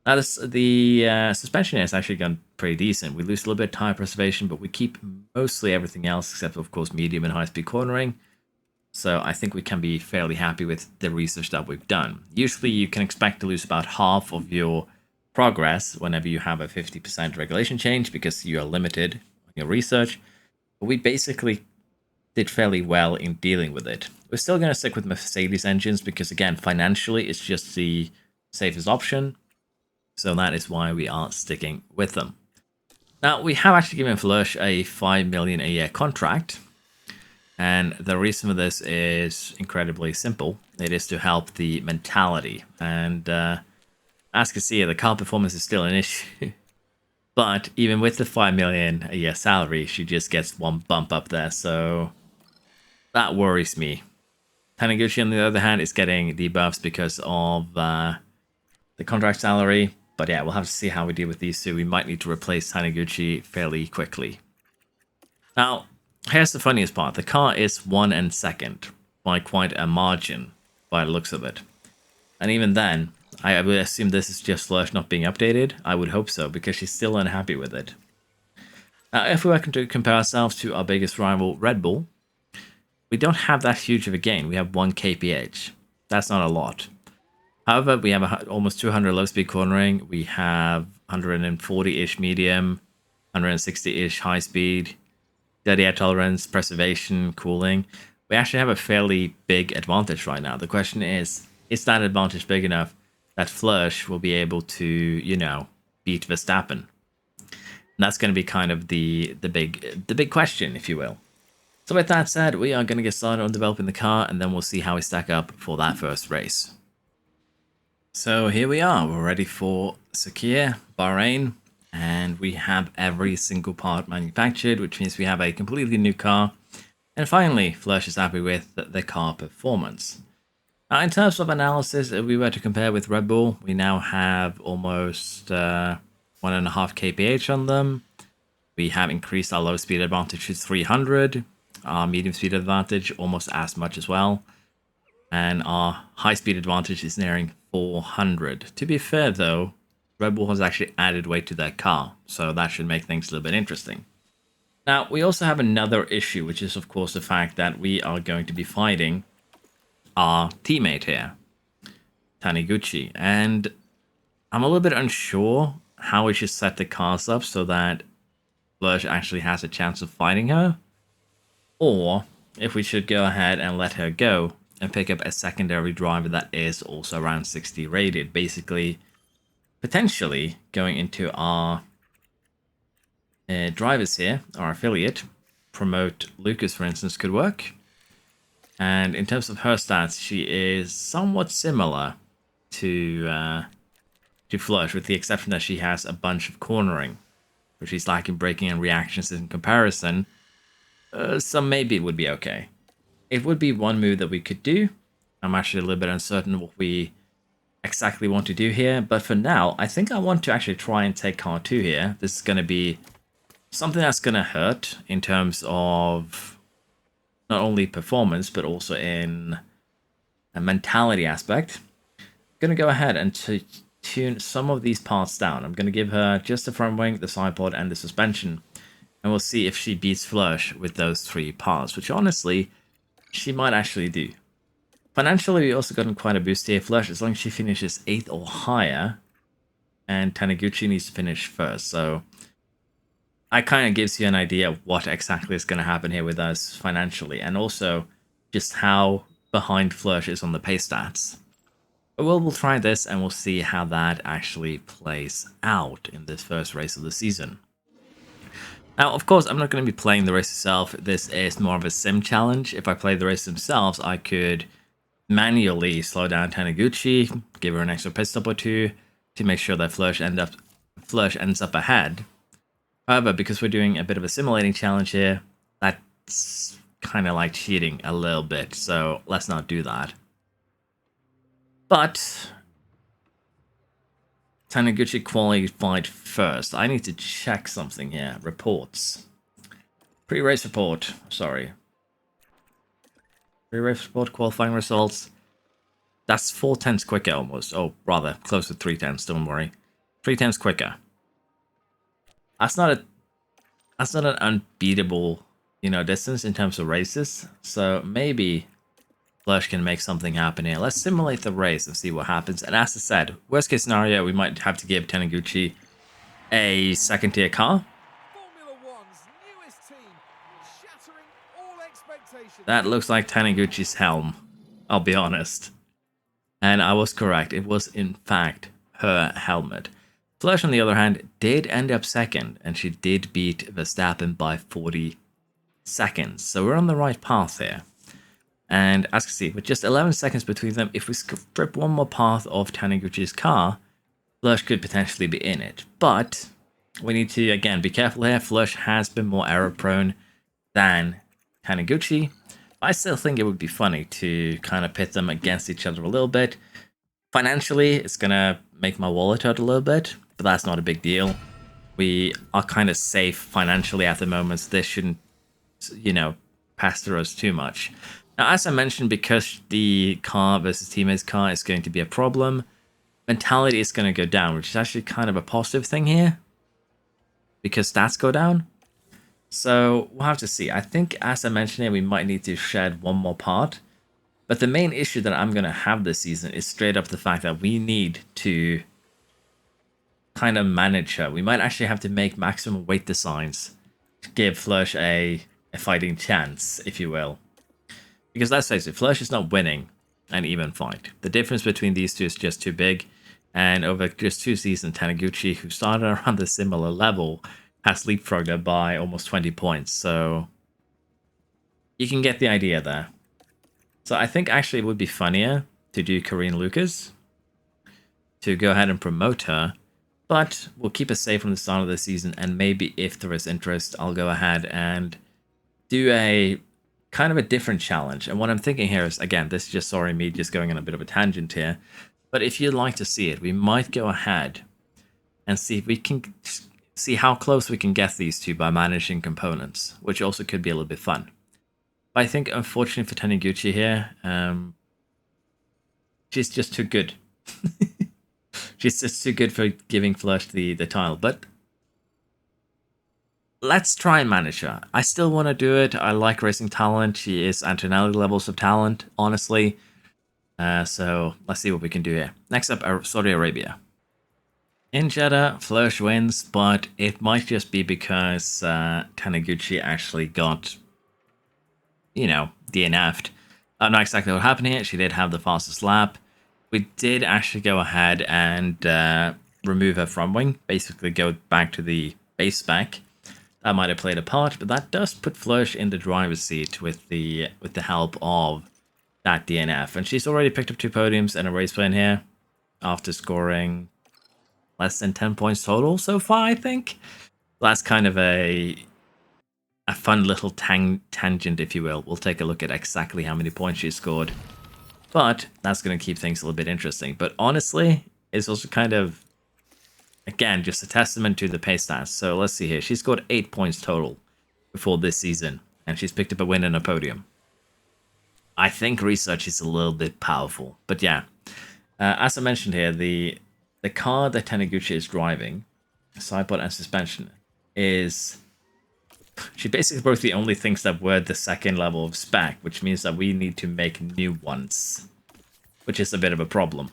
Now, the suspension is actually gone pretty decent. We lose a little bit of tire preservation, but we keep mostly everything else, except, of course, medium and high-speed cornering. So I think we can be fairly happy with the research that we've done. Usually, you can expect to lose about half of your progress whenever you have a 50% regulation change, because you are limited on your research. But we basically did fairly well in dealing with it. We're still going to stick with Mercedes engines because, again, financially, it's just the safest option. So that is why we are sticking with them. Now, we have actually given Flörsch a 5 million a year contract. And the reason for this is incredibly simple. It is to help the mentality. And as you can see, the car performance is still an issue. But even with the 5 million a year salary, she just gets one bump up there. So that worries me. Taniguchi, on the other hand, is getting debuffs because of the contract salary. But yeah, we'll have to see how we deal with these two. We might need to replace Taniguchi fairly quickly. Now, here's the funniest part. The car is 1 and 2nd by quite a margin by the looks of it. And even then, I would assume this is just Flörsch not being updated. I would hope so, because she's still unhappy with it. Now, if we were to compare ourselves to our biggest rival, Red Bull, we don't have that huge of a gain. We have 1 kph. That's not a lot. However, we have almost 200 low-speed cornering. We have 140-ish medium, 160-ish high-speed. Dead air tolerance, preservation, cooling. We actually have a fairly big advantage right now. The question is that advantage big enough that Flörsch will be able to, you know, beat Verstappen? And that's going to be kind of the big question, if you will. So with that said, we are going to get started on developing the car, and then we'll see how we stack up for that first race. So here we are. We're ready for Sakhir, Bahrain, and we have every single part manufactured, which means we have a completely new car. And finally, Flörsch is happy with the car performance. Now, in terms of analysis, if we were to compare with Red Bull, we now have almost 1.5 kph on them. We have increased our low speed advantage to 300. Our medium speed advantage almost as much as well. And our high speed advantage is nearing 400. To be fair though, Red Bull has actually added weight to their car, so that should make things a little bit interesting. Now, we also have another issue, which is of course the fact that we are going to be fighting our teammate here, Taniguchi, and I'm a little bit unsure how we should set the cars up so that Flörsch actually has a chance of fighting her, or if we should go ahead and let her go and pick up a secondary driver that is also around 60 rated, basically potentially going into our drivers here, our affiliate. Promote Lucas, for instance, could work. And in terms of her stats, she is somewhat similar to Flörsch, with the exception that she has a bunch of cornering, which she's lacking braking and reactions in comparison. So maybe it would be okay. It would be one move that we could do. I'm actually a little bit uncertain what we exactly want to do here, but for now, I think I want to actually try and take car 2 here. This is going to be something that's going to hurt in terms of not only performance, but also in a mentality aspect. I'm going to go ahead and tune some of these parts down. I'm going to give her just the front wing, the side pod, and the suspension. And we'll see if she beats Flörsch with those 3 parts, which honestly, she might actually do. Financially, we also gotten quite a boost here. Flörsch, as long as she finishes 8th or higher, and Taniguchi needs to finish first. So that kind of gives you an idea of what exactly is going to happen here with us financially, and also just how behind Flörsch is on the pace stats. But we'll try this, and we'll see how that actually plays out in this first race of the season. Now, of course, I'm not going to be playing the race itself. This is more of a sim challenge. If I play the race themselves, I could manually slow down Taniguchi, give her an extra pit stop or 2 to make sure that Flörsch ends up ahead. However, because we're doing a bit of a simulating challenge here, that's kind of like cheating a little bit, so let's not do that. But Taniguchi qualified first. I need to check something here. Reports. Pre-race report. Sorry. Pre-race report, qualifying results. That's 4/10 quicker almost. Oh, rather, close to 3/10, don't worry. 3/10 quicker. That's not an unbeatable, distance in terms of races. So maybe Flörsch can make something happen here. Let's simulate the race and see what happens. And as I said, worst case scenario, we might have to give Taniguchi a second tier car. Formula One's newest team, shattering all expectations. That looks like Taniguchi's helm, I'll be honest. And I was correct. It was in fact her helmet. Flörsch, on the other hand, did end up second, and she did beat Verstappen by 40 seconds. So we're on the right path here. And as you can see, with just 11 seconds between them, if we strip one more path of Taniguchi's car, Flörsch could potentially be in it. But we need to, again, be careful here. Flörsch has been more error prone than Taniguchi. I still think it would be funny to kind of pit them against each other a little bit. Financially, it's going to make my wallet hurt a little bit, but that's not a big deal. We are kind of safe financially at the moment, so this shouldn't, pester us too much. Now, as I mentioned, because the car versus teammates car is going to be a problem, mentality is going to go down, which is actually kind of a positive thing here, because stats go down. So we'll have to see. I think, as I mentioned here, we might need to shed one more part. But the main issue that I'm going to have this season is straight up the fact that we need to kind of manage her. We might actually have to make maximum weight designs to give Flörsch a a fighting chance, if you will. Because let's face it, Flörsch is not winning an even fight. The difference between these two is just too big. And over just 2 seasons, Taniguchi, who started around a similar level, has leapfrogged her by almost 20 points. So you can get the idea there. So I think actually it would be funnier to do Corinne Lucas, to go ahead and promote her. But we'll keep it safe from the start of the season. And maybe if there is interest, I'll go ahead and do a kind of a different challenge. And what I'm thinking here is, again, this is just, sorry, me just going on a bit of a tangent here. But if you'd like to see it, we might go ahead and see if we can see how close we can get these two by managing components, which also could be a little bit fun. But I think, unfortunately for Taniguchi here, she's just too good. She's just too good for giving Flörsch the title. But let's try and manage her. I still want to do it. I like racing talent. She is Antonelli levels of talent, honestly. So let's see what we can do here. Next up, Saudi Arabia. In Jeddah, Flörsch wins, but it might just be because Taniguchi actually got, you know, DNF'd. I don't know exactly what happened here. She did have the fastest lap. We did actually go ahead and remove her front wing, basically go back to the base spec. That might have played a part, but that does put Flörsch in the driver's seat with the help of that DNF. And she's already picked up 2 podiums and a race win here after scoring less than 10 points total so far, I think. That's kind of a fun little tangent, if you will. We'll take a look at exactly how many points she scored. But that's going to keep things a little bit interesting. But honestly, it's also kind of, again, just a testament to the pace stats. So let's see here. She scored 8 points total before this season. And she's picked up a win and a podium. I think research is a little bit powerful. But yeah, as I mentioned here, the car that Taniguchi is driving, sidepod and suspension, is... She basically broke the only things that were the second level of spec, which means that we need to make new ones, which is a bit of a problem.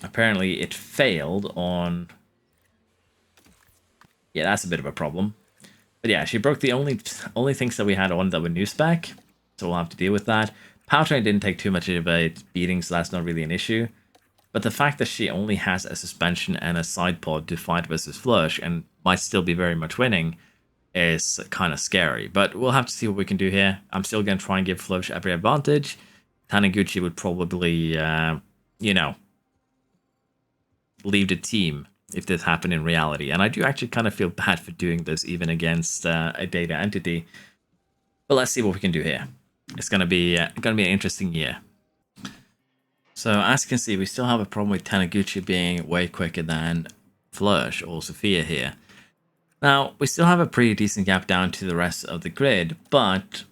Apparently it failed on... Yeah, that's a bit of a problem. But yeah, she broke the only things that we had on that were new spec, so we'll have to deal with that. Powertrain didn't take too much of a beating, so that's not really an issue. But the fact that she only has a suspension and a side pod to fight versus Flörsch and might still be very much winning is kind of scary. But we'll have to see what we can do here. I'm still going to try and give Flörsch every advantage. Taniguchi would probably, you know, leave the team if this happened in reality. And I do actually kind of feel bad for doing this even against a data entity. But let's see what we can do here. It's going to be an interesting year. So as you can see, we still have a problem with Taniguchi being way quicker than Flörsch or Sophia here. Now, we still have a pretty decent gap down to the rest of the grid, but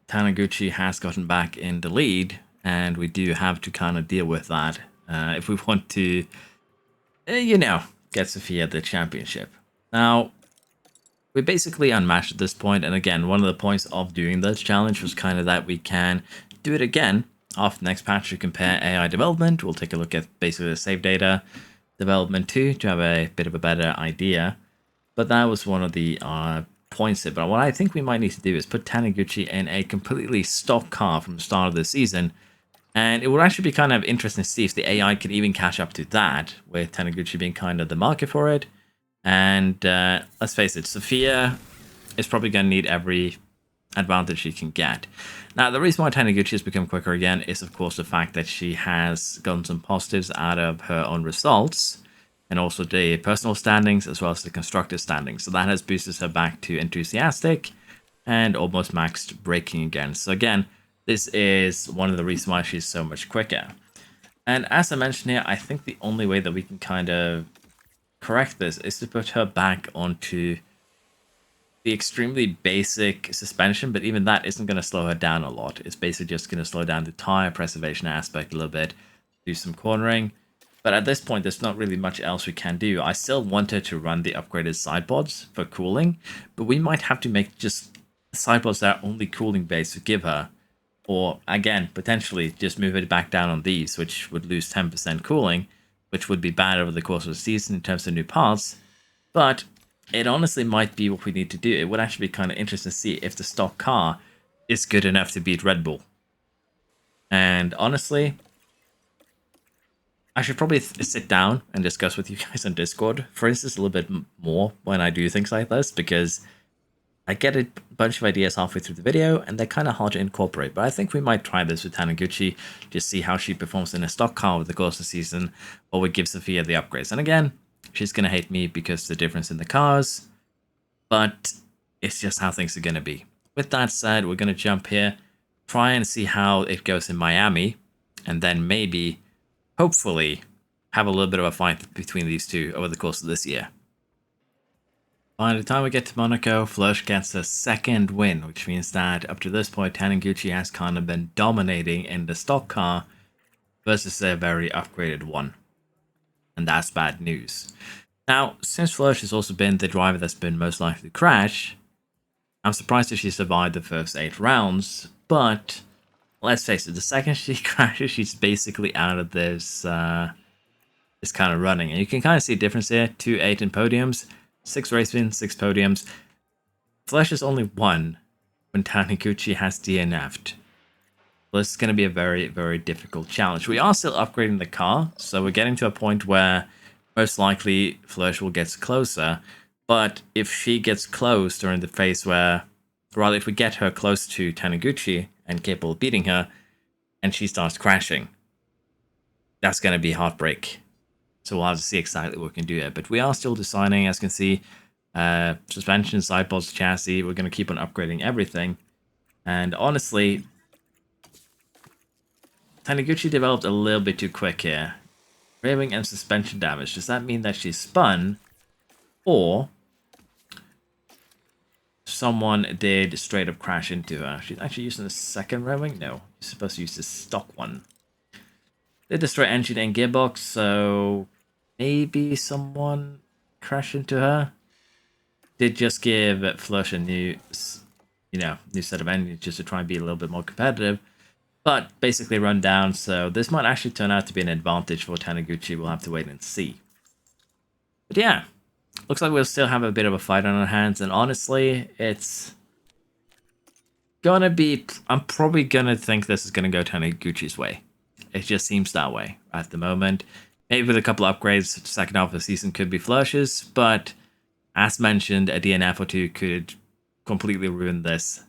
Taniguchi has gotten back in the lead, and we do have to kind of deal with that if we want to, you know, get Sophia the championship. Now, we're basically unmatched at this point, and again, one of the points of doing this challenge was kind of that we can do it again after the next patch to compare AI development. We'll take a look at basically the save data development too to have a bit of a better idea. But that was one of the points here. But what I think we might need to do is put Taniguchi in a completely stock car from the start of the season. And it would actually be kind of interesting to see if the AI could even catch up to that, with Taniguchi being kind of the market for it. And let's face it, Sophia is probably going to need every advantage she can get. Now, the reason why Taniguchi has become quicker again is, of course, the fact that she has gotten some positives out of her own results, and also the personal standings as well as the constructor standings. So that has boosted her back to enthusiastic and almost maxed braking again. So again, this is one of the reasons why she's so much quicker. And as I mentioned here, I think the only way that we can kind of correct this is to put her back onto the extremely basic suspension, but even that isn't going to slow her down a lot. It's basically just going to slow down the tire preservation aspect a little bit, do some cornering. But at this point, there's not really much else we can do. I still want her to run the upgraded side pods for cooling, but we might have to make just side pods that are only cooling based to give her. Or, again, potentially just move it back down on these, which would lose 10% cooling, which would be bad over the course of the season in terms of new parts. But it honestly might be what we need to do. It would actually be kind of interesting to see if the stock car is good enough to beat Red Bull. And honestly, I should probably sit down and discuss with you guys on Discord, for instance, a little bit more when I do things like this, because I get a bunch of ideas halfway through the video, and they're kind of hard to incorporate. But I think we might try this with Taniguchi, just see how she performs in a stock car over the course of the season, or we give Sophia the upgrades. And again, she's going to hate me because of the difference in the cars, but it's just how things are going to be. With that said, we're going to jump here, try and see how it goes in Miami, and then maybe, hopefully, have a little bit of a fight between these two over the course of this year. By the time we get to Monaco, Flörsch gets a second win, which means that up to this point, Taniguchi has kind of been dominating in the stock car versus a very upgraded one. And that's bad news. Now, since Flörsch has also been the driver that's been most likely to crash, I'm surprised that she survived the first 8 rounds, but let's face it, the second she crashes, she's basically out of this kind of running. And you can kind of see a difference here, 2, 8 in podiums. 6 race wins, 6 podiums. Flörsch is only 1 when Taniguchi has DNF'd. So this is going to be a very, very difficult challenge. We are still upgrading the car, so we're getting to a point where most likely Flörsch will get closer. But if she gets close during the phase where, rather if we get her close to Taniguchi and capable of beating her, and she starts crashing, that's going to be heartbreak. So we'll have to see exactly what we can do here. But we are still designing, as you can see, suspension, side pods, chassis. We're going to keep on upgrading everything. And honestly, Taniguchi developed a little bit too quick here. Railing and suspension damage. Does that mean that she spun? Or someone did straight up crash into her? She's actually using the second railing? No, you're supposed to use the stock one. Did destroy engine and gearbox, so maybe someone crashed into her. Did just give Flörsch a new set of engines just to try and be a little bit more competitive, but basically run down. So this might actually turn out to be an advantage for Taniguchi. We'll have to wait and see. But yeah, looks like we'll still have a bit of a fight on our hands, and honestly, it's gonna be. I'm probably gonna think this is gonna go Taniguchi's way. It just seems that way at the moment. Maybe with a couple of upgrades, the second half of the season could be Flörsch's, but as mentioned, a DNF or 2 could completely ruin this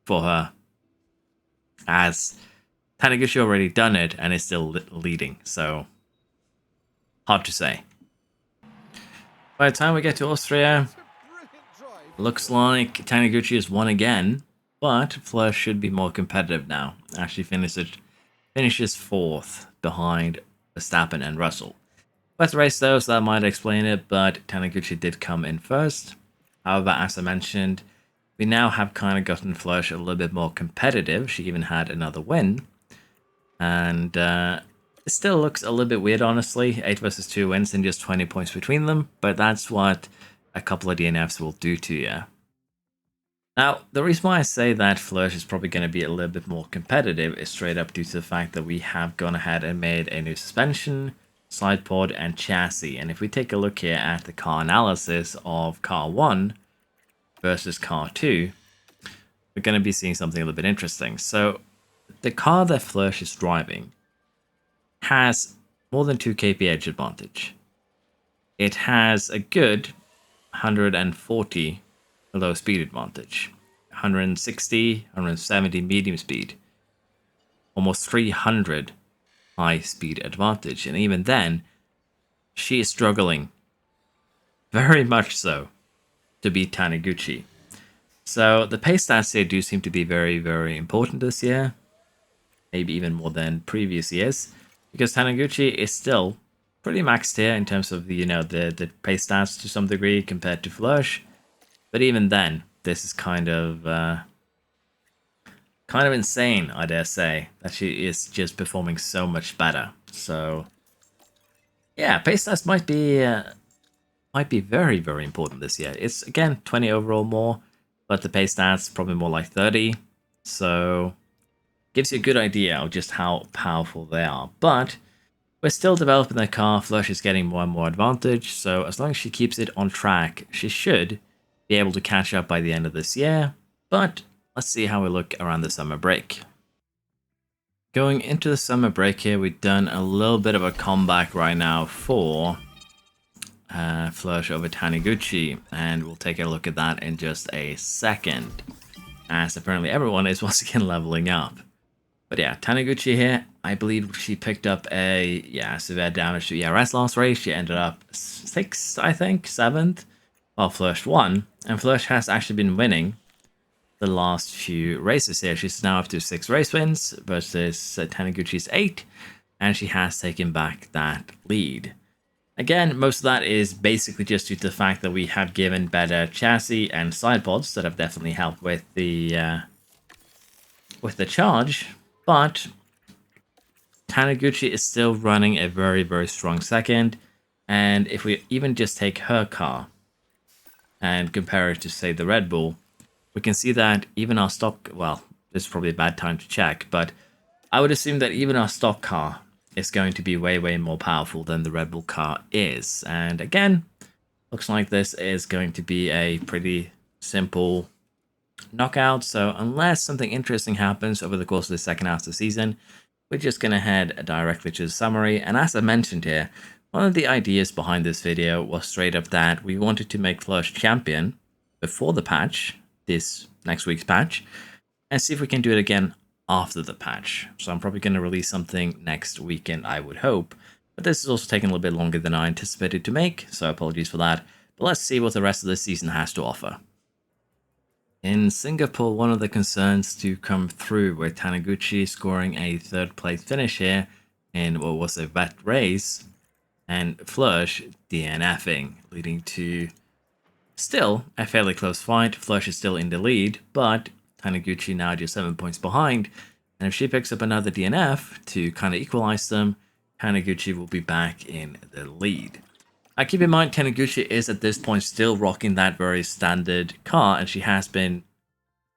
for her. As Taniguchi already done it and is still leading, so hard to say. By the time we get to Austria, looks like Taniguchi has won again, but Flörsch should be more competitive now. Actually finishes 4th behind Verstappen and Russell. West race though, so that might explain it, but Taniguchi did come in first. However, as I mentioned, we now have kind of gotten Flörsch a little bit more competitive. She even had another win. And it still looks a little bit weird, honestly. 8 versus 2 wins and just 20 points between them, but that's what a couple of DNFs will do to you. Now, the reason why I say that Flörsch is probably going to be a little bit more competitive is straight up due to the fact that we have gone ahead and made a new suspension, side pod, and chassis. And if we take a look here at the car analysis of car 1 versus car 2, we're going to be seeing something a little bit interesting. So, the car that Flörsch is driving has more than 2 kph advantage. It has a good 140 low speed advantage, 160, 170 medium speed, almost 300 high speed advantage, and even then, she is struggling, very much so, to beat Taniguchi. So the pace stats here do seem to be very, very important this year, maybe even more than previous years, because Taniguchi is still pretty maxed here in terms of the pace stats to some degree compared to Flörsch. But even then, this is kind of insane, I dare say, that she is just performing so much better. So, yeah, pace stats might be very, very important this year. It's, again, 20 overall more, but the pace stats probably more like 30. So, gives you a good idea of just how powerful they are. But We're still developing the car. Flörsch is getting more and more advantage, so as long as she keeps it on track, she should be able to catch up by the end of this year. But let's see how we look around the summer break. Going into the summer break here, we've done a little bit of a comeback right now for Flörsch over Taniguchi, and we'll take a look at that in just a second, as apparently everyone is once again leveling up. But yeah, Taniguchi here, I believe she picked up a severe damage to ERS last race. She ended up 6th, I think, 7th, while Flörsch won, and Flörsch has actually been winning the last few races here. She's now up to 6 race wins versus Taniguchi's 8, and she has taken back that lead. Again, most of that is basically just due to the fact that we have given better chassis and side pods that have definitely helped with the charge, but Taniguchi is still running a very, very strong second, and if we even just take her car and compare it to, say, the Red Bull, we can see that even our stock, well, this is probably a bad time to check, but I would assume that even our stock car is going to be way, way more powerful than the Red Bull car is. And again, looks like this is going to be a pretty simple knockout. So unless something interesting happens over the course of the second half of the season, we're just going to head directly to the summary. And as I mentioned here, one of the ideas behind this video was straight up that we wanted to make Flörsch champion before the patch, this next week's patch, and see if we can do it again after the patch. So I'm probably going to release something next weekend, I would hope. But this is also taking a little bit longer than I anticipated to make, so apologies for that. But let's see what the rest of the season has to offer. In Singapore, one of the concerns to come through with Taniguchi scoring a 3rd place finish here in what was a vet race, and Flörsch DNFing, leading to still a fairly close fight. Flörsch is still in the lead, but Taniguchi now just 7 points behind, and if she picks up another DNF to kind of equalize them, Taniguchi will be back in the lead. Now keep in mind, Taniguchi is at this point still rocking that very standard car, and she has been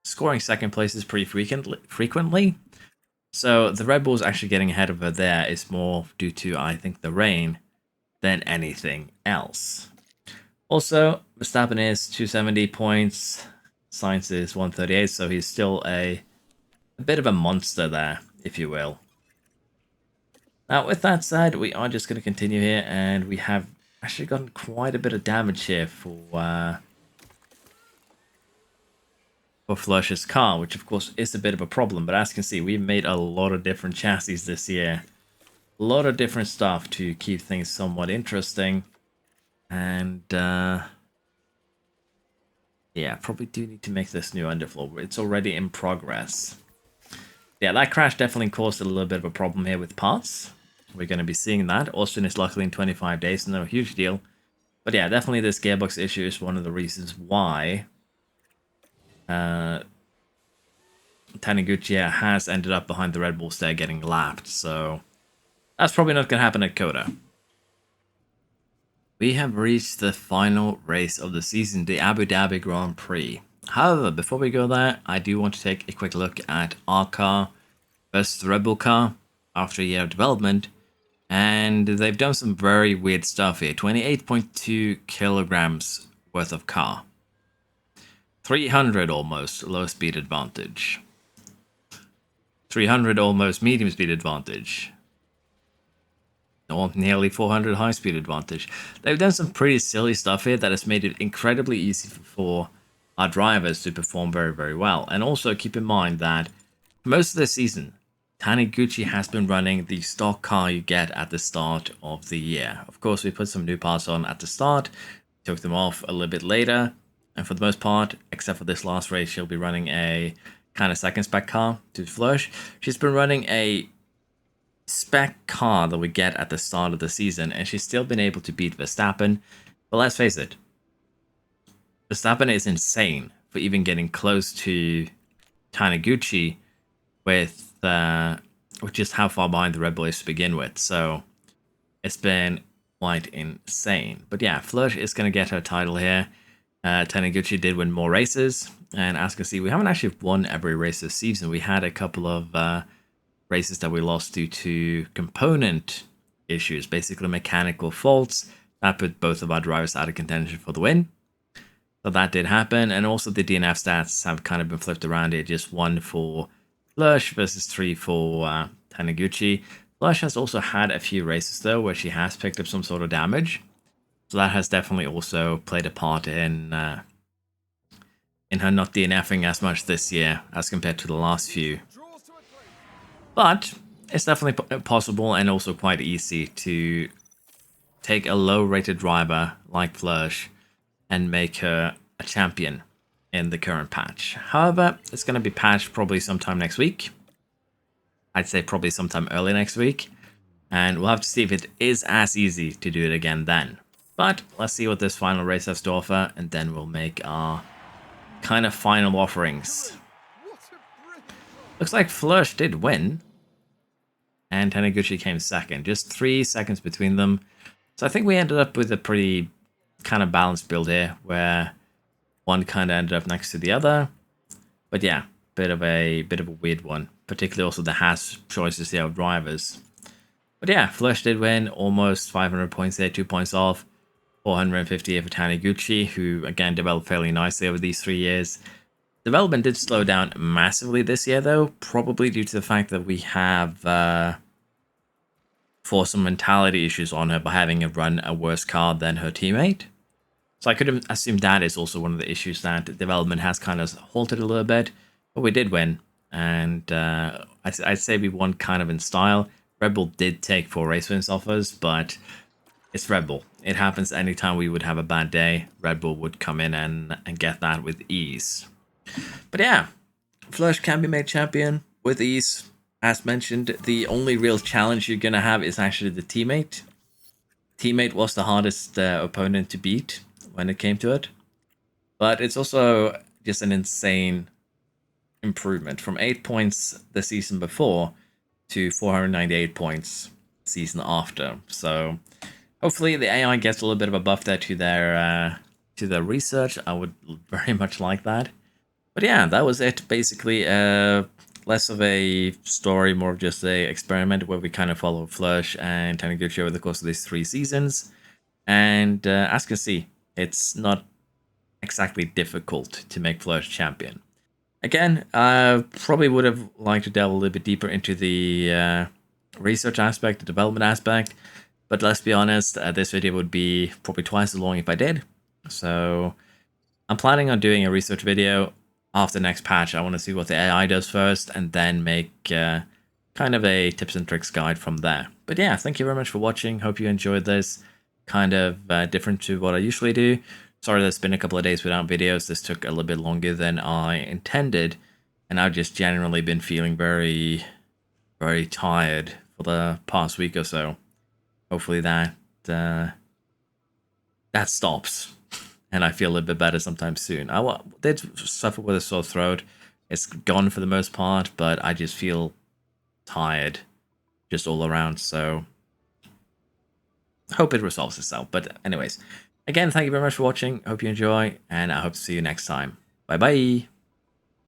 scoring 2nd places pretty frequently. So the Red Bull's actually getting ahead of her there is more due to, I think, the rain than anything else. Also, Verstappen is 270 points, Sainz is 138, so he's still a bit of a monster there, if you will. Now, with that said, we are just going to continue here, and we have actually gotten quite a bit of damage here for Flörsch's car, which of course is a bit of a problem, but as you can see, we've made a lot of different chassis this year. A lot of different stuff to keep things somewhat interesting. And yeah, probably do need to make this new underfloor. It's already in progress. Yeah, that crash definitely caused a little bit of a problem here with parts. We're going to be seeing that. Austin is luckily in 25 days, so no huge deal. But yeah, definitely this gearbox issue is one of the reasons why Taniguchi has ended up behind the Red Bulls there getting lapped. So that's probably not going to happen at Coda. We have reached the final race of the season, the Abu Dhabi Grand Prix. However, before we go there, I do want to take a quick look at our car versus the Red Bull car after a year of development. And they've done some very weird stuff here. 28.2 kilograms worth of car. 300 almost low speed advantage. 300 almost medium speed advantage. Or nearly 400 high speed advantage. They've done some pretty silly stuff here that has made it incredibly easy for our drivers to perform very, very well. And also keep in mind that most of the season, Taniguchi has been running the stock car you get at the start of the year. Of course, we put some new parts on at the start, took them off a little bit later, and for the most part, except for this last race, she'll be running a kind of second spec car to Flörsch. She's been running a spec car that we get at the start of the season, and she's still been able to beat Verstappen. But let's face it, Verstappen is insane for even getting close to Taniguchi with just how far behind the Red Bull is to begin with. So it's been quite insane. But yeah, Flörsch is going to get her title here. Taniguchi did win more races, and as you can see, we haven't actually won every race this season. We had a couple of races that we lost due to component issues, basically mechanical faults that put both of our drivers out of contention for the win. So that did happen, and also the DNF stats have kind of been flipped around here. Just 1 for Flörsch versus 3 for Taniguchi. Flörsch has also had a few races though where she has picked up some sort of damage, so that has definitely also played a part in her not DNFing as much this year as compared to the last few. But it's definitely possible and also quite easy to take a low-rated driver like Flörsch and make her a champion in the current patch. However, it's going to be patched probably sometime next week. I'd say probably sometime early next week. And we'll have to see if it is as easy to do it again then. But let's see what this final race has to offer, and then we'll make our kind of final offerings. Looks like Flörsch did win, and Taniguchi came second. Just 3 seconds between them. So I think we ended up with a pretty kind of balanced build here, where one kind of ended up next to the other. But yeah, bit of a weird one, particularly also the Haas choices here of drivers. But yeah, Flörsch did win, almost 500 points there, 2 points off. 450 for Taniguchi, who again developed fairly nicely over these 3 years. Development did slow down massively this year though, probably due to the fact that we have forced some mentality issues on her by having her run a worse car than her teammate. So I could assume that is also one of the issues, that development has kind of halted a little bit. But we did win, and I'd say we won kind of in style. Red Bull did take 4 race wins off us, but it's Red Bull. It happens anytime we would have a bad day. Red Bull would come in and get that with ease. But yeah, Flörsch can be made champion with ease. As mentioned, the only real challenge you're going to have is actually the teammate. Teammate was the hardest opponent to beat when it came to it. But it's also just an insane improvement from 8 points the season before to 498 points season after. So hopefully the AI gets a little bit of a buff there to their research. I would very much like that. But yeah, that was it. Basically, less of a story, more of just a experiment where we kind of follow Flörsch and Taniguchi over the course of these 3 seasons. And as you can see, it's not exactly difficult to make Flörsch champion. Again, I probably would have liked to delve a little bit deeper into the research aspect, the development aspect. But let's be honest, this video would be probably twice as long if I did. So I'm planning on doing a research video after the next patch. I want to see what the AI does first, and then make kind of a tips and tricks guide from there. But yeah, thank you very much for watching. Hope you enjoyed this. Kind of different to what I usually do. Sorry that it's been a couple of days without videos. This took a little bit longer than I intended, and I've just generally been feeling very, very tired for the past week or so. Hopefully that stops, and I feel a little bit better sometime soon. I did suffer with a sore throat. It's gone for the most part, but I just feel tired just all around, so I hope it resolves itself. But anyways, again, thank you very much for watching. Hope you enjoy, and I hope to see you next time. Bye bye.